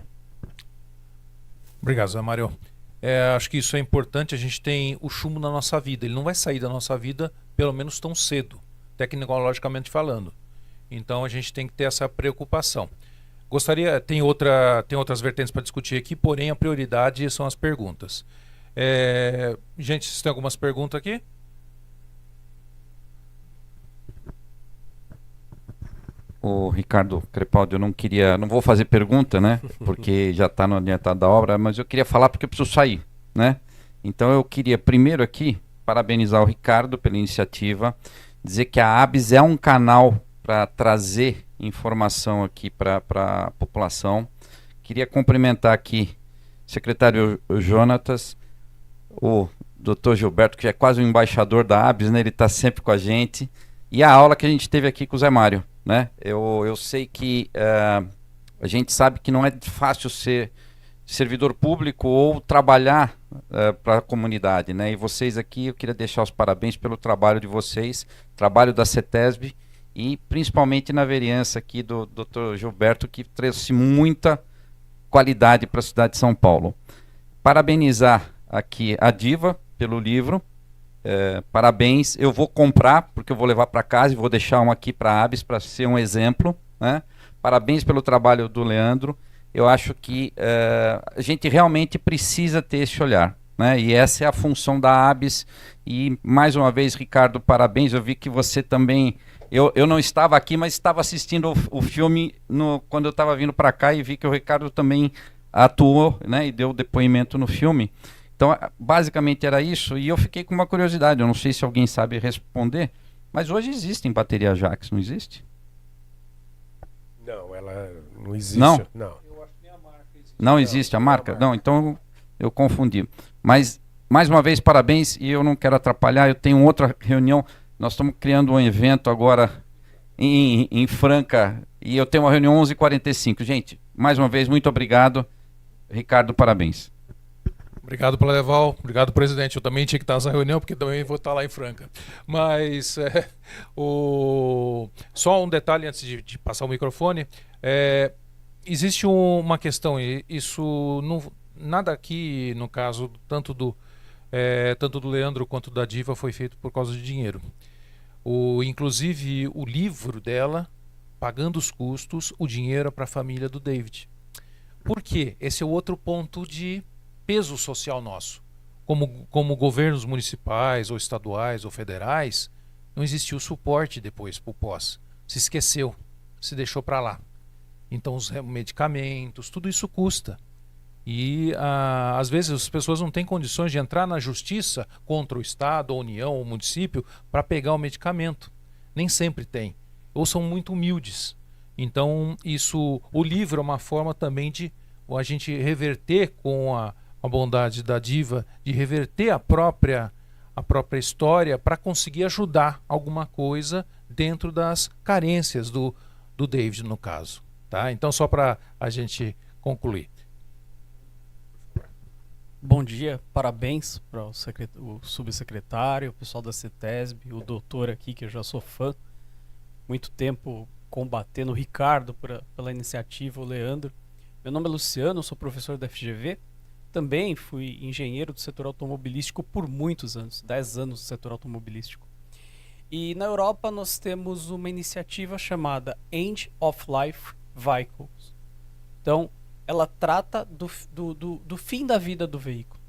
Obrigado, Zé Mário. Acho que isso é importante. A gente tem o chumbo na nossa vida. Ele não vai sair da nossa vida, pelo menos tão cedo, tecnologicamente falando. Então a gente tem que ter essa preocupação. Tem outras vertentes para discutir aqui, porém a prioridade são as perguntas. Gente, vocês têm algumas perguntas aqui? O Ricardo Crepaldi, eu não vou fazer pergunta, né? Porque já está no adiantado da obra, mas eu queria falar porque eu preciso sair, né? Então eu queria primeiro aqui parabenizar o Ricardo pela iniciativa, dizer que a ABS é um canal para trazer informação aqui para a população. Queria cumprimentar aqui o secretário Jonatas, o Dr. Gilberto, que é quase um embaixador da ABS, né? Ele está sempre com a gente, e a aula que a gente teve aqui com o Zé Mário, né? Eu sei que a gente sabe que não é fácil ser servidor público ou trabalhar para a comunidade, né? E vocês aqui, eu queria deixar os parabéns pelo trabalho de vocês, trabalho da CETESB e principalmente na vereança aqui do Dr. Gilberto, que trouxe muita qualidade para a cidade de São Paulo. Parabenizar aqui a Diva pelo livro. Parabéns, eu vou comprar porque eu vou levar para casa e vou deixar um aqui para a ABS para ser um exemplo, né? Parabéns pelo trabalho do Leandro. Eu acho que a gente realmente precisa ter esse olhar, né? E essa é a função da ABS. E mais uma vez, Ricardo, parabéns. Eu vi que você também, eu não estava aqui, mas estava assistindo o filme quando eu estava vindo para cá e vi que o Ricardo também atuou, né? E deu depoimento no filme. Então, basicamente era isso, e eu fiquei com uma curiosidade, eu não sei se alguém sabe responder, mas hoje existe bateria Ajax, não existe? Não, ela não existe. Não? Não. Não existe a marca? Não, então eu confundi. Mas, mais uma vez, parabéns, e eu não quero atrapalhar, eu tenho outra reunião, nós estamos criando um evento agora em Franca, e eu tenho uma reunião 11h45. Gente, mais uma vez, muito obrigado. Ricardo, parabéns. Obrigado, Pladeval. Obrigado, presidente. Eu também tinha que estar nessa reunião, porque também vou estar lá em Franca. Mas só um detalhe antes de passar o microfone. Existe uma questão, isso nada aqui, no caso, tanto do Leandro quanto da Diva, foi feito por causa de dinheiro. Inclusive, o livro dela, pagando os custos, o dinheiro é para a família do David. Por quê? Esse é o outro ponto de peso social nosso. Como governos municipais, ou estaduais, ou federais, não existiu suporte depois para o pós. Se esqueceu, se deixou para lá. Então os medicamentos, tudo isso custa. E às vezes as pessoas não têm condições de entrar na justiça contra o Estado, a União, ou o município para pegar o medicamento. Nem sempre tem. Ou são muito humildes. Então o livro é uma forma também de a gente reverter com a bondade da Diva, de reverter a própria história para conseguir ajudar alguma coisa dentro das carências do David, no caso. Tá? Então, só para a gente concluir. Bom dia, parabéns para o subsecretário, o pessoal da CETESB, o doutor aqui, que eu já sou fã. Muito tempo combatendo o Ricardo pela iniciativa, o Leandro. Meu nome é Luciano, sou professor da FGV. Também fui engenheiro do setor automobilístico por muitos anos, 10 anos do setor automobilístico. E na Europa nós temos uma iniciativa chamada End of Life Vehicles. Então, ela trata do fim da vida do veículo.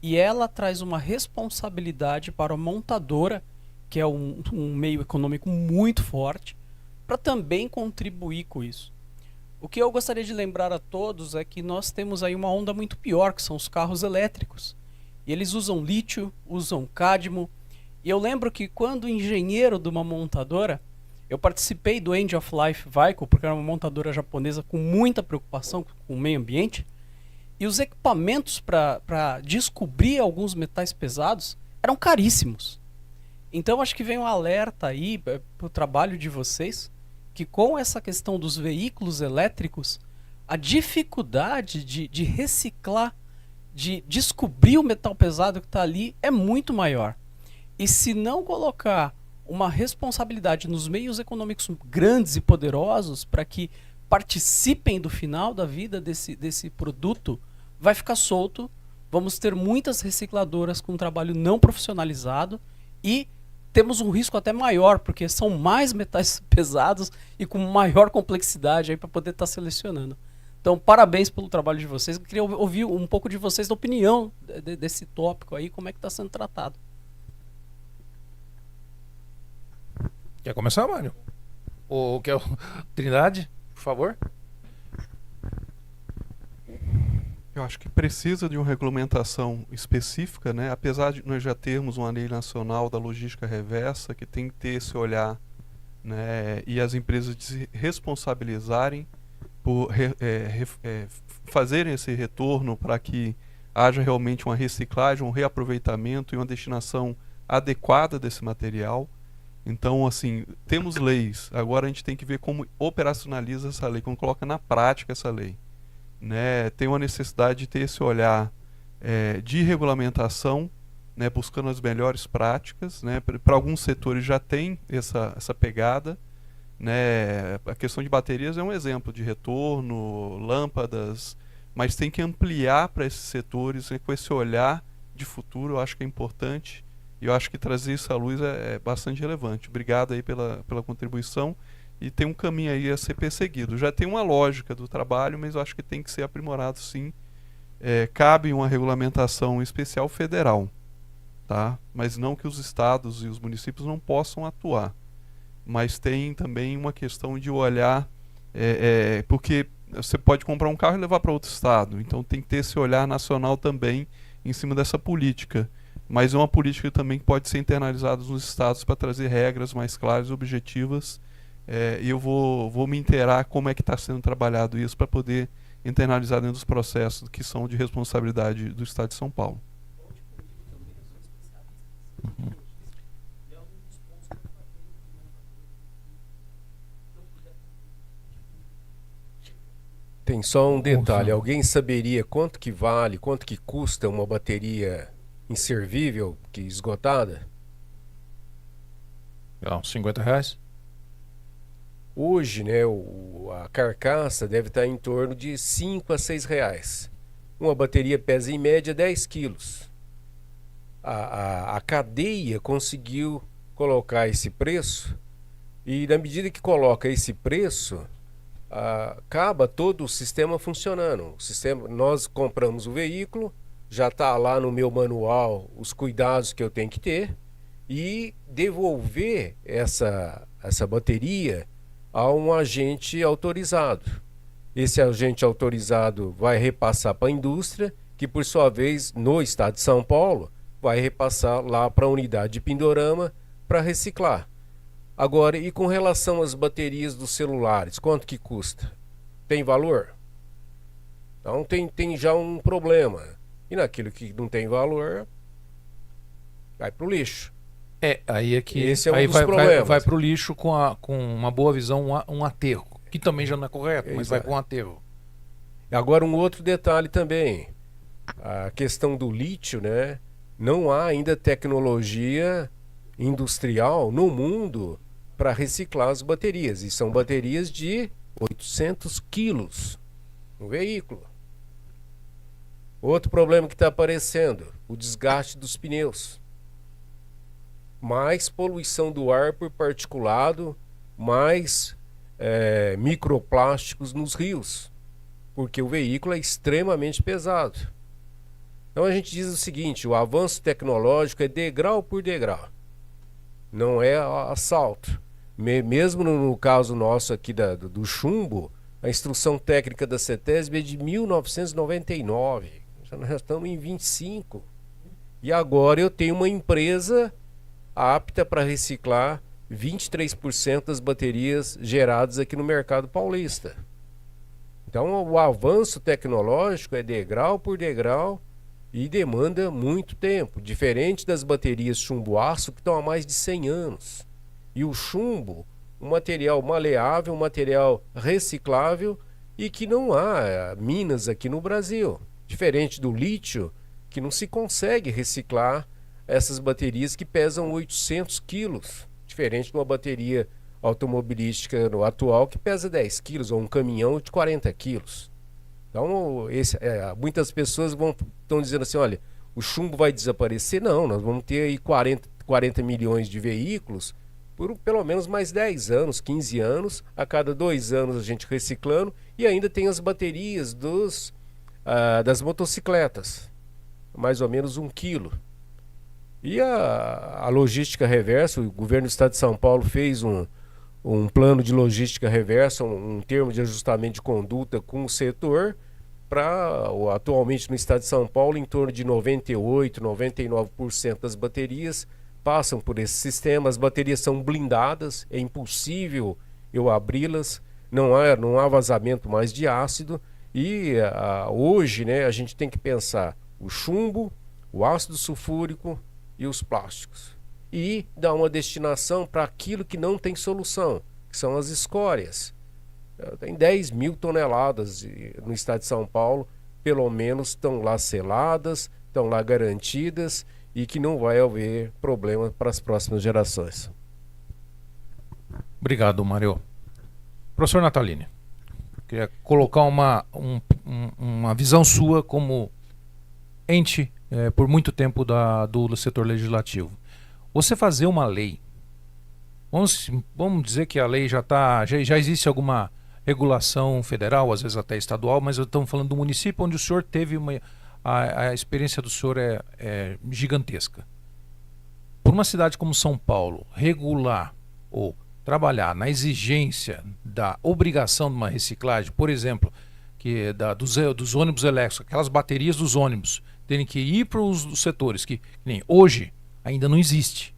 E ela traz uma responsabilidade para a montadora, que é um meio econômico muito forte, para também contribuir com isso. O que eu gostaria de lembrar a todos é que nós temos aí uma onda muito pior, que são os carros elétricos. E eles usam lítio, usam cádmio. E eu lembro que quando engenheiro de uma montadora, eu participei do End of Life Vehicle, porque era uma montadora japonesa com muita preocupação com o meio ambiente. E os equipamentos para descobrir alguns metais pesados eram caríssimos. Então acho que vem um alerta aí para o trabalho de vocês, que com essa questão dos veículos elétricos, a dificuldade de reciclar, de descobrir o metal pesado que está ali é muito maior. E se não colocar uma responsabilidade nos meios econômicos grandes e poderosos para que participem do final da vida desse produto, vai ficar solto. Vamos ter muitas recicladoras com trabalho não profissionalizado e temos um risco até maior, porque são mais metais pesados e com maior complexidade aí para poder estar selecionando. Então, parabéns pelo trabalho de vocês. Eu queria ouvir um pouco de vocês, da opinião desse tópico aí, como é que está sendo tratado. Quer começar, Mário? Ou quer Trindade, por favor? Eu acho que precisa de uma regulamentação específica, né? Apesar de nós já termos uma lei nacional da logística reversa, que tem que ter esse olhar, né? E as empresas de se responsabilizarem por fazerem esse retorno para que haja realmente uma reciclagem, um reaproveitamento e uma destinação adequada desse material. Então, assim, temos leis, agora a gente tem que ver como operacionaliza essa lei, como coloca na prática essa lei. Né? Tem uma necessidade de ter esse olhar de regulamentação, né? Buscando as melhores práticas. Né? Para alguns setores já tem essa pegada. Né? A questão de baterias é um exemplo de retorno, lâmpadas, mas tem que ampliar para esses setores, né? Com esse olhar de futuro. Eu acho que é importante e eu acho que trazer isso à luz é bastante relevante. Obrigado aí pela contribuição. E tem um caminho aí a ser perseguido. Já tem uma lógica do trabalho, mas eu acho que tem que ser aprimorado, sim. Cabe uma regulamentação especial federal, tá? Mas não que os estados e os municípios não possam atuar. Mas tem também uma questão de olhar, porque você pode comprar um carro e levar para outro estado. Então tem que ter esse olhar nacional também em cima dessa política. Mas é uma política também que pode ser internalizada nos estados para trazer regras mais claras e objetivas. E eu vou me inteirar como é que está sendo trabalhado isso para poder internalizar dentro dos processos que são de responsabilidade do Estado de São Paulo. Uhum. Tem só um detalhe, alguém saberia quanto que vale, quanto que custa uma bateria inservível, que esgotada? Uns R$50. Hoje, né, a carcaça deve estar em torno de R$5 a R$6. Uma bateria pesa em média 10 quilos. A cadeia conseguiu colocar esse preço e na medida que coloca esse preço, acaba todo o sistema funcionando. Nós compramos o veículo, já está lá no meu manual os cuidados que eu tenho que ter e devolver essa bateria a um agente autorizado. Esse agente autorizado vai repassar para a indústria, que por sua vez, no estado de São Paulo, vai repassar lá para a unidade de Pindorama para reciclar. Agora, e com relação às baterias dos celulares, quanto que custa? Tem valor? Então tem já um problema. E naquilo que não tem valor, vai para o lixo. Aí é que esse é um aí dos problemas. vai para o lixo com uma boa visão, um aterro, que também já não é correto, mas vai com um aterro. Agora um outro detalhe também, a questão do lítio, né? Não há ainda tecnologia industrial no mundo para reciclar as baterias, e são baterias de 800 quilos no veículo. Outro problema que está aparecendo, o desgaste dos pneus. Mais poluição do ar por particulado, mais microplásticos nos rios, porque o veículo é extremamente pesado. Então a gente diz o seguinte, o avanço tecnológico é degrau por degrau, não é assalto. Mesmo no caso nosso aqui do chumbo, a instrução técnica da CETESB é de 1999, nós estamos em 25, e agora eu tenho uma empresa apta para reciclar 23% das baterias geradas aqui no mercado paulista. Então o avanço tecnológico é degrau por degrau e demanda muito tempo, diferente das baterias chumbo-aço que estão há mais de 100 anos. E o chumbo, um material maleável, um material reciclável e que não há minas aqui no Brasil. Diferente do lítio, que não se consegue reciclar essas baterias que pesam 800 quilos, diferente de uma bateria automobilística atual que pesa 10 quilos, ou um caminhão de 40 quilos. Então, muitas pessoas estão dizendo assim, olha, o chumbo vai desaparecer. Não, nós vamos ter aí 40 milhões de veículos por pelo menos mais 10 anos, 15 anos. A cada 2 anos a gente reciclando. E ainda tem as baterias das motocicletas, mais ou menos 1 quilo. E a logística reversa, o governo do estado de São Paulo fez um plano de logística reversa, um termo de ajustamento de conduta com o setor, para atualmente no estado de São Paulo, em torno de 98%, 99% das baterias passam por esse sistema. As baterias são blindadas, é impossível eu abri-las, não há vazamento mais de ácido. E hoje, né, a gente tem que pensar o chumbo, o ácido sulfúrico e os plásticos. E dar uma destinação para aquilo que não tem solução, que são as escórias. Tem 10 mil toneladas no estado de São Paulo, pelo menos estão lá seladas, estão lá garantidas e que não vai haver problema para as próximas gerações. Obrigado, Mário. Professor Natalini, queria colocar uma visão sua como ente por muito tempo do setor legislativo. Você fazer uma lei, vamos dizer que a lei já existe alguma regulação federal, às vezes até estadual, mas estamos falando do município onde o senhor teve a experiência do senhor é gigantesca. Por uma cidade como São Paulo, regular ou trabalhar na exigência da obrigação de uma reciclagem, por exemplo, dos ônibus elétricos, aquelas baterias dos ônibus terem que ir para os setores que nem hoje ainda não existe.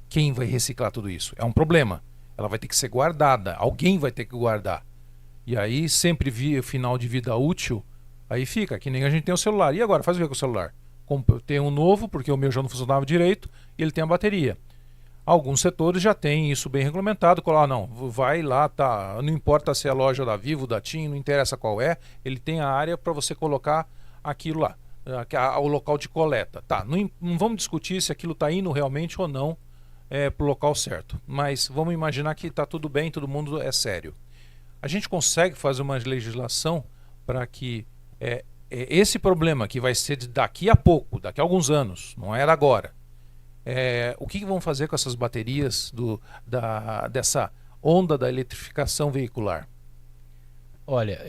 Quem vai reciclar tudo isso? É um problema. Ela vai ter que ser guardada, alguém vai ter que guardar. E aí sempre via final de vida útil, aí fica, que nem a gente tem o celular. E agora, faz o que com o celular? Tem um novo, porque o meu já não funcionava direito, e ele tem a bateria. Alguns setores já têm isso bem regulamentado, não, vai lá, tá, não importa se é a loja da Vivo, da TIM, não interessa qual é, ele tem a área para você colocar aquilo lá, o local de coleta. Tá, não vamos discutir se aquilo está indo realmente ou não para o local certo, mas vamos imaginar que está tudo bem, todo mundo é sério. A gente consegue fazer uma legislação para que esse problema que vai ser daqui a pouco, daqui a alguns anos, não era agora, o que vão fazer com essas baterias dessa onda da eletrificação veicular? Olha,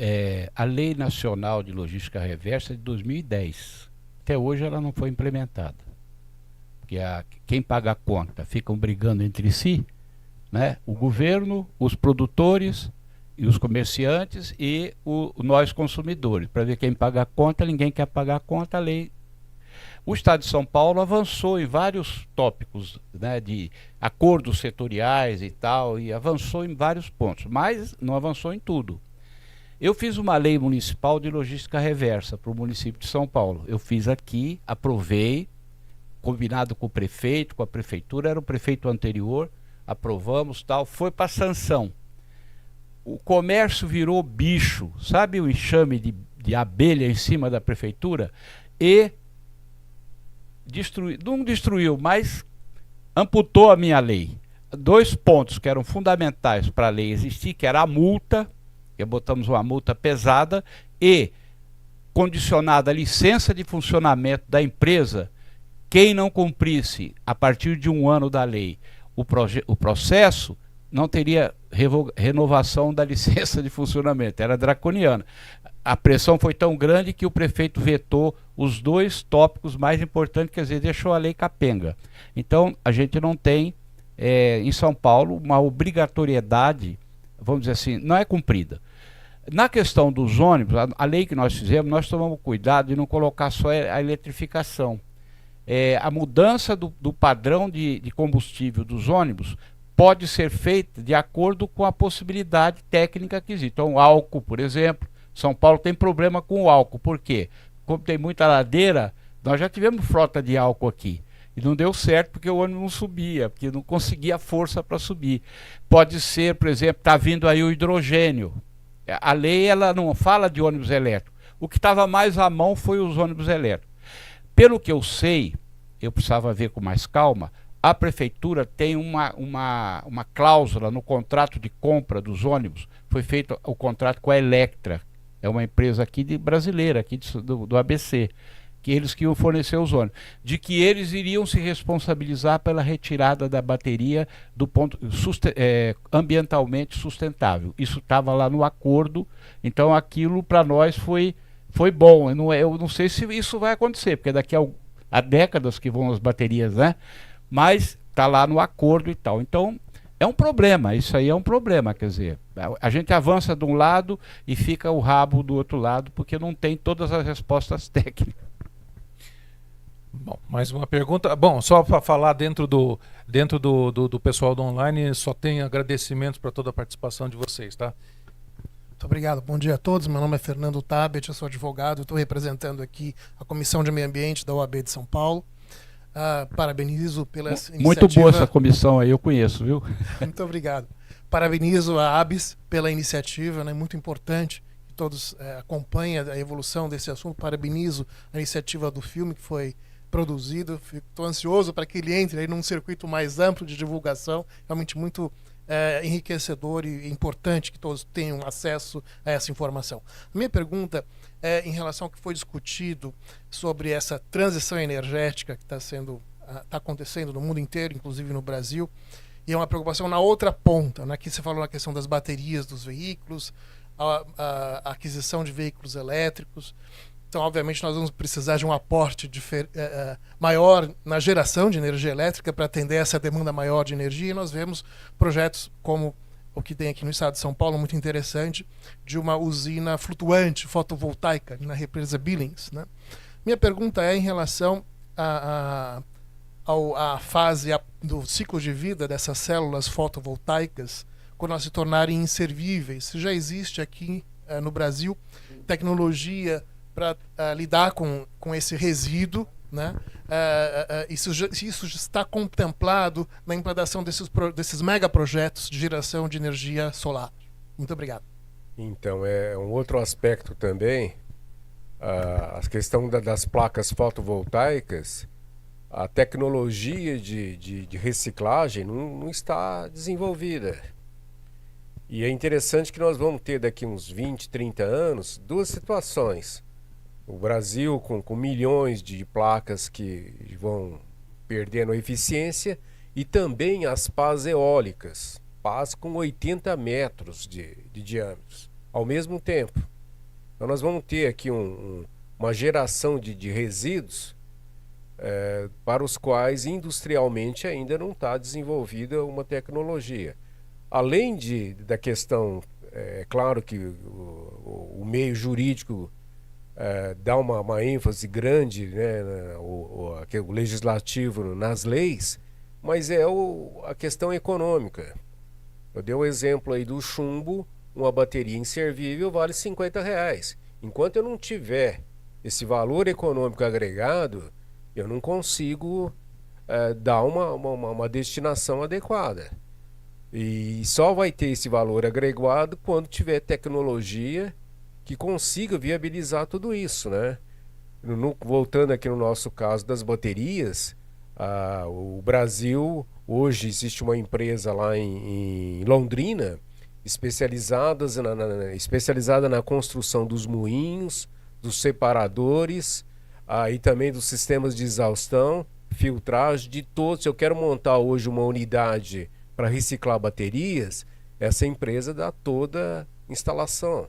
a Lei Nacional de Logística Reversa é de 2010. Até hoje ela não foi implementada. Porque quem paga a conta ficam brigando entre si, né? O governo, os produtores e os comerciantes e nós consumidores. Para ver quem paga a conta, ninguém quer pagar a conta, a lei. O Estado de São Paulo avançou em vários tópicos, né, de acordos setoriais e tal, e avançou em vários pontos, mas não avançou em tudo. Eu fiz uma lei municipal de logística reversa para o município de São Paulo. Eu fiz aqui, aprovei, combinado com o prefeito, com a prefeitura, era o prefeito anterior, aprovamos, tal, foi para sanção. O comércio virou bicho, sabe o enxame de abelha em cima da prefeitura? E não destruiu, mas amputou a minha lei. 2 pontos que eram fundamentais para a lei existir, que era a multa, que botamos uma multa pesada, e condicionada a licença de funcionamento da empresa, quem não cumprisse a partir de 1 ano da lei o processo, não teria renovação da licença de funcionamento, era draconiana. A pressão foi tão grande que o prefeito vetou os 2 tópicos mais importantes, quer dizer, deixou a lei capenga. Então, a gente não tem, em São Paulo, uma obrigatoriedade, vamos dizer assim, não é cumprida. Na questão dos ônibus, a lei que nós fizemos, nós tomamos cuidado de não colocar só a eletrificação. A mudança do padrão de combustível dos ônibus pode ser feita de acordo com a possibilidade técnica que existe. Então, álcool, por exemplo, São Paulo tem problema com o álcool. Por quê? Como tem muita ladeira, nós já tivemos frota de álcool aqui. E não deu certo porque o ônibus não subia, porque não conseguia força para subir. Pode ser, por exemplo, está vindo aí o hidrogênio. A lei ela não fala de ônibus elétrico. O que estava mais à mão foi os ônibus elétricos. Pelo que eu sei, eu precisava ver com mais calma, a prefeitura tem uma cláusula no contrato de compra dos ônibus. Foi feito o contrato com a Electra, é uma empresa aqui brasileira, aqui do ABC, que eles que iam fornecer ozônio, de que eles iriam se responsabilizar pela retirada da bateria do ponto ambientalmente sustentável. Isso estava lá no acordo, então aquilo para nós foi bom. Eu não sei se isso vai acontecer, porque daqui a décadas que vão as baterias, né? Mas está lá no acordo e tal. Então é um problema, isso aí é um problema, quer dizer, a gente avança de um lado e fica o rabo do outro lado, porque não tem todas as respostas técnicas. Bom, mais uma pergunta. Bom, só para falar dentro do pessoal do online, só tem agradecimentos para toda a participação de vocês, tá? Muito obrigado. Bom dia a todos. Meu nome é Fernando Tabet, eu sou advogado, estou representando aqui a Comissão de Meio Ambiente da OAB de São Paulo. Parabenizo pela iniciativa. Muito boa essa comissão aí, eu conheço, viu? Muito obrigado. Parabenizo a ABS pela iniciativa, né? Muito importante que todos acompanhem a evolução desse assunto. Parabenizo a iniciativa do filme que foi produzido. Estou ansioso para que ele entre aí num circuito mais amplo de divulgação, realmente muito enriquecedor e importante que todos tenham acesso a essa informação. A minha pergunta é em relação ao que foi discutido sobre essa transição energética que está acontecendo no mundo inteiro, inclusive no Brasil, e é uma preocupação na outra ponta, né? Aqui você falou na questão das baterias dos veículos, a aquisição de veículos elétricos. Então, obviamente, nós vamos precisar de um aporte maior na geração de energia elétrica para atender essa demanda maior de energia. E nós vemos projetos como o que tem aqui no estado de São Paulo, muito interessante, de uma usina flutuante fotovoltaica na represa Billings, né? Minha pergunta é em relação à fase do ciclo de vida dessas células fotovoltaicas, quando elas se tornarem inservíveis. Se já existe aqui no Brasil tecnologia para lidar com esse resíduo, né? Se isso está contemplado na implantação desses megaprojetos de geração de energia solar. Muito obrigado. Então, é um outro aspecto também, a questão das placas fotovoltaicas. A tecnologia de reciclagem não está desenvolvida. E é interessante que nós vamos ter daqui uns 20, 30 anos duas situações. O Brasil com milhões de placas que vão perdendo eficiência, e também as pás eólicas, pás com 80 metros de diâmetro, ao mesmo tempo. Então nós vamos ter aqui uma geração de resíduos para os quais industrialmente ainda não está desenvolvida uma tecnologia. Além da questão, é claro que o meio jurídico dá uma ênfase grande, né, o legislativo nas leis, mas a questão econômica. Eu dei o exemplo aí do chumbo, uma bateria inservível vale R$50. Enquanto eu não tiver esse valor econômico agregado, eu não consigo dar uma destinação adequada. E só vai ter esse valor agregado quando tiver tecnologia que consiga viabilizar tudo isso, né? Voltando aqui no nosso caso das baterias, o Brasil, hoje existe uma empresa lá em Londrina especializada na construção dos moinhos, dos separadores, e também dos sistemas de exaustão, filtragem, de todos. Se eu quero montar hoje uma unidade para reciclar baterias, essa empresa dá toda a instalação,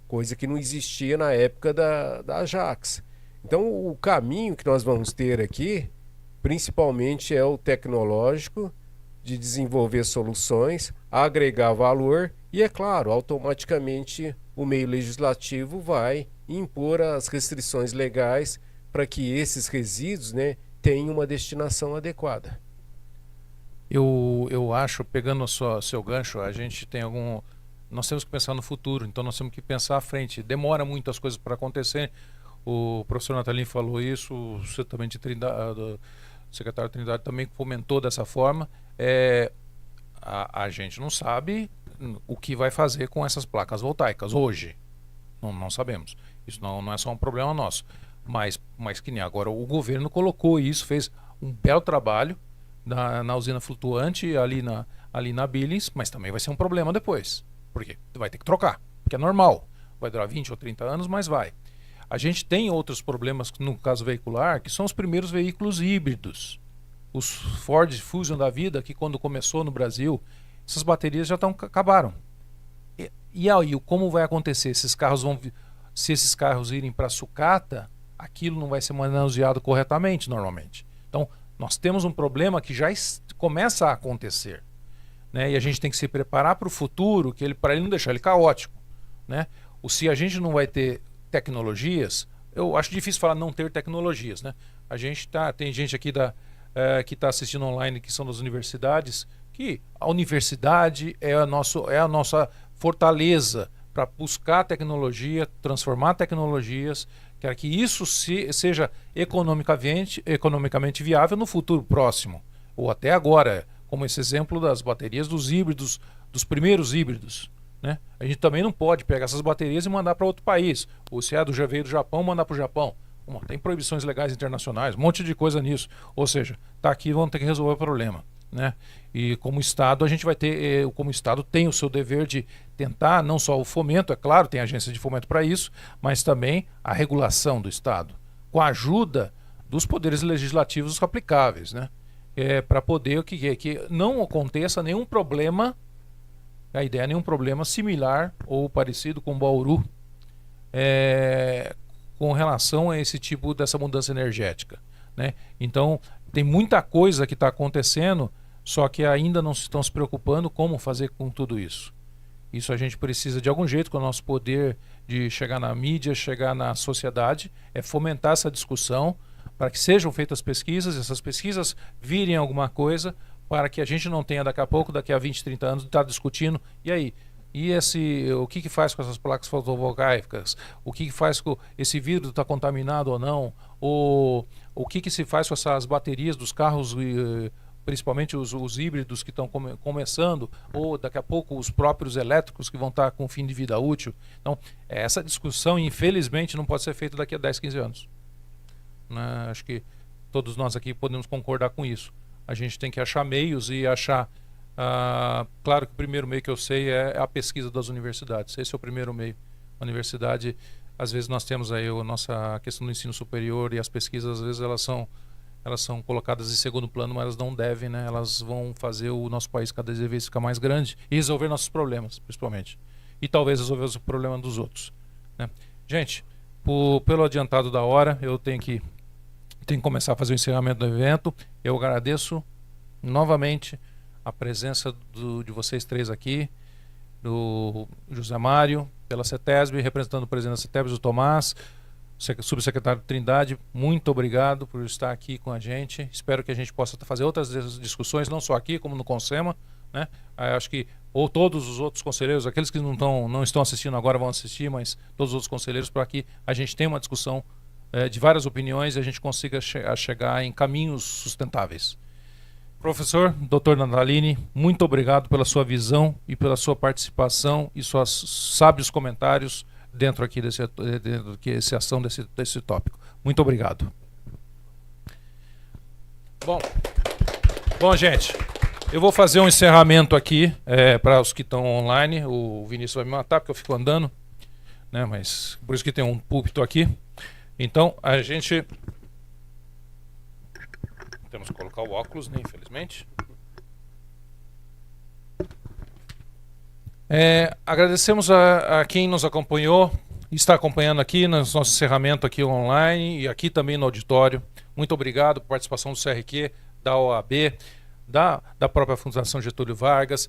coisa que não existia na época da Ajax. Então o caminho que nós vamos ter aqui, principalmente, é o tecnológico, de desenvolver soluções, agregar valor, e é claro, automaticamente o meio legislativo vai impor as restrições legais para que esses resíduos, né, tenham uma destinação adequada. Eu acho, pegando o seu gancho, nós temos que pensar no futuro, então nós temos que pensar à frente. Demora muito as coisas para acontecer. O professor Natalino falou isso, o secretário Trindade também comentou dessa forma. A gente não sabe o que vai fazer com essas placas voltaicas hoje. Não sabemos. Isso não é só um problema nosso. Mas que nem agora o governo colocou isso, fez um belo trabalho na usina flutuante ali na Billings, mas também vai ser um problema depois. Por quê? Vai ter que trocar, porque é normal. Vai durar 20 ou 30 anos, mas vai. A gente tem outros problemas, no caso veicular, que são os primeiros veículos híbridos. Os Ford Fusion da vida, que quando começou no Brasil, essas baterias já acabaram. E aí, como vai acontecer? Se esses carros irem para sucata, aquilo não vai ser manuseado corretamente, normalmente. Então, nós temos um problema que já começa a acontecer, né? E a gente tem que se preparar para o futuro, para ele não deixar ele caótico, né? Se a gente não vai ter tecnologias, eu acho difícil falar não ter tecnologias, né? Tem gente aqui que está assistindo online, que são das universidades, que a universidade é a nossa fortaleza para buscar tecnologia, transformar tecnologias, quer que isso seja economicamente viável no futuro próximo, ou até agora, como esse exemplo das baterias dos híbridos, dos primeiros híbridos, né? A gente também não pode pegar essas baterias e mandar para outro país, ou se veio do Japão, mandar para o Japão. Tem proibições legais internacionais, um monte de coisa nisso, ou seja, tá aqui, vamos ter que resolver o problema, né? E como Estado, a gente vai ter, como Estado tem o seu dever de tentar, não só o fomento, é claro, tem agência de fomento para isso, mas também a regulação do Estado, com a ajuda dos poderes legislativos aplicáveis, né? Para poder que não aconteça nenhum problema, a ideia é nenhum problema similar ou parecido com Bauru, com relação a esse tipo dessa mudança energética, né? Então, tem muita coisa que está acontecendo, só que ainda não estão se preocupando como fazer com tudo isso. Isso a gente precisa, de algum jeito, com o nosso poder de chegar na mídia, chegar na sociedade, fomentar essa discussão para que sejam feitas pesquisas, essas pesquisas virem alguma coisa, para que a gente não tenha daqui a 20, 30 anos, estar discutindo, e aí? O que faz com essas placas fotovoltaicas? O que faz com esse vidro está contaminado ou não? O que se faz com essas baterias dos carros, principalmente os híbridos que estão começando, ou daqui a pouco os próprios elétricos que vão estar com fim de vida útil? Então, essa discussão, infelizmente, não pode ser feita daqui a 10, 15 anos. Né? Acho que todos nós aqui podemos concordar com isso. A gente tem que achar meios e achar... claro que o primeiro meio que eu sei é a pesquisa das universidades. Esse é o primeiro meio. A universidade, às vezes nós temos aí a questão do ensino superior, e as pesquisas, às vezes elas são colocadas em segundo plano, mas elas não devem, né? Elas vão fazer o nosso país cada vez ficar mais grande e resolver nossos problemas, principalmente. E talvez resolver os problemas dos outros, né? Gente, pelo adiantado da hora, eu tenho que começar a fazer o encerramento do evento. Eu agradeço novamente a presença de vocês três aqui, do José Mário, pela CETESB, representando o presidente da CETESB, o Tomás, subsecretário Trindade, muito obrigado por estar aqui com a gente. Espero que a gente possa fazer outras discussões, não só aqui, como no Consema, né? Acho que todos os outros conselheiros, aqueles que não estão assistindo agora vão assistir, mas todos os outros conselheiros, para que a gente tenha uma discussão de várias opiniões e a gente consiga chegar em caminhos sustentáveis. Professor, Dr. Nandalini, muito obrigado pela sua visão e pela sua participação e seus sábios comentários dentro aqui desse ação desse tópico. Muito obrigado. Bom, gente, eu vou fazer um encerramento aqui para os que estão online. O Vinícius vai me matar porque eu fico andando, né? Mas por isso que tem um púlpito aqui. Então, a gente... Temos que colocar o óculos, né, infelizmente. Agradecemos a quem nos acompanhou, está acompanhando aqui no nosso encerramento aqui online e aqui também no auditório. Muito obrigado por participação do CRQ, da OAB, da própria Fundação Getúlio Vargas,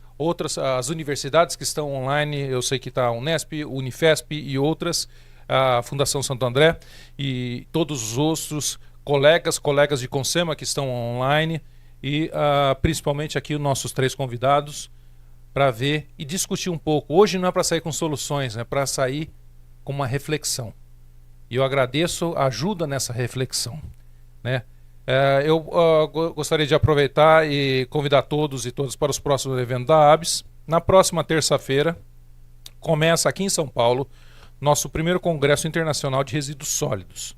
as universidades que estão online, eu sei que está a Unesp, Unifesp e outras, a Fundação Santo André e todos os outros colegas de Consema que estão online e principalmente aqui os nossos três convidados para ver e discutir um pouco. Hoje não é para sair com soluções, é para sair com uma reflexão. E eu agradeço a ajuda nessa reflexão, né? Eu gostaria de aproveitar e convidar todos e todas para os próximos eventos da ABS. Na próxima terça-feira começa aqui em São Paulo nosso primeiro Congresso Internacional de Resíduos Sólidos.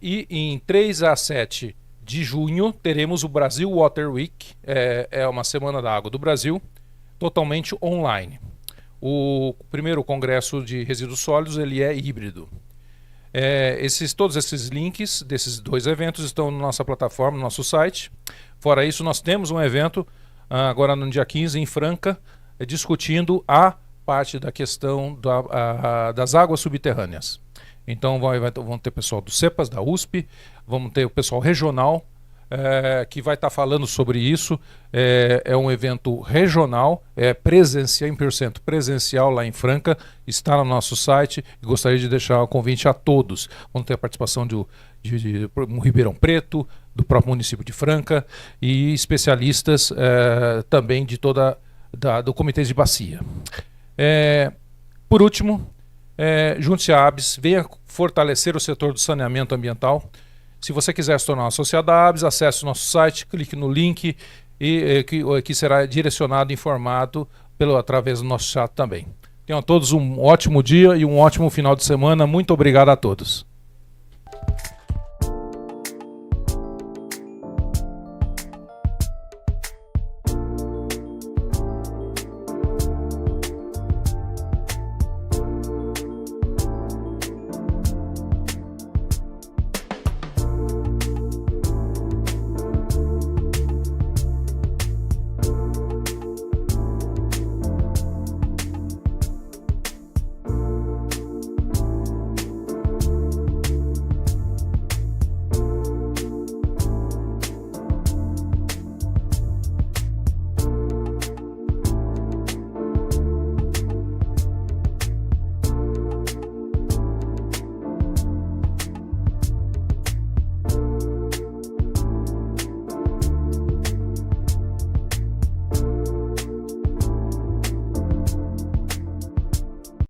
E em 3 a 7 de junho teremos o Brasil Water Week, uma semana da água do Brasil, totalmente online. O primeiro congresso de resíduos sólidos ele é híbrido. Todos esses links desses 2 eventos estão na nossa plataforma, no nosso site. Fora isso, nós temos um evento agora no dia 15 em Franca, discutindo a parte da questão das águas subterrâneas. Então vão ter pessoal do CEPAS, da USP, vamos ter o pessoal regional que vai estar falando sobre isso. É um evento regional, presencial, 100% presencial lá em Franca, está no nosso site e gostaria de deixar o convite a todos. Vamos ter a participação de Ribeirão Preto, do próprio município de Franca e especialistas também de do Comitê de Bacia. Por último, junte-se à ABS, venha fortalecer o setor do saneamento ambiental. Se você quiser se tornar um associado da ABS, acesse o nosso site, clique no link que será direcionado e informado através do nosso chat também. Tenham todos um ótimo dia e um ótimo final de semana. Muito obrigado a todos.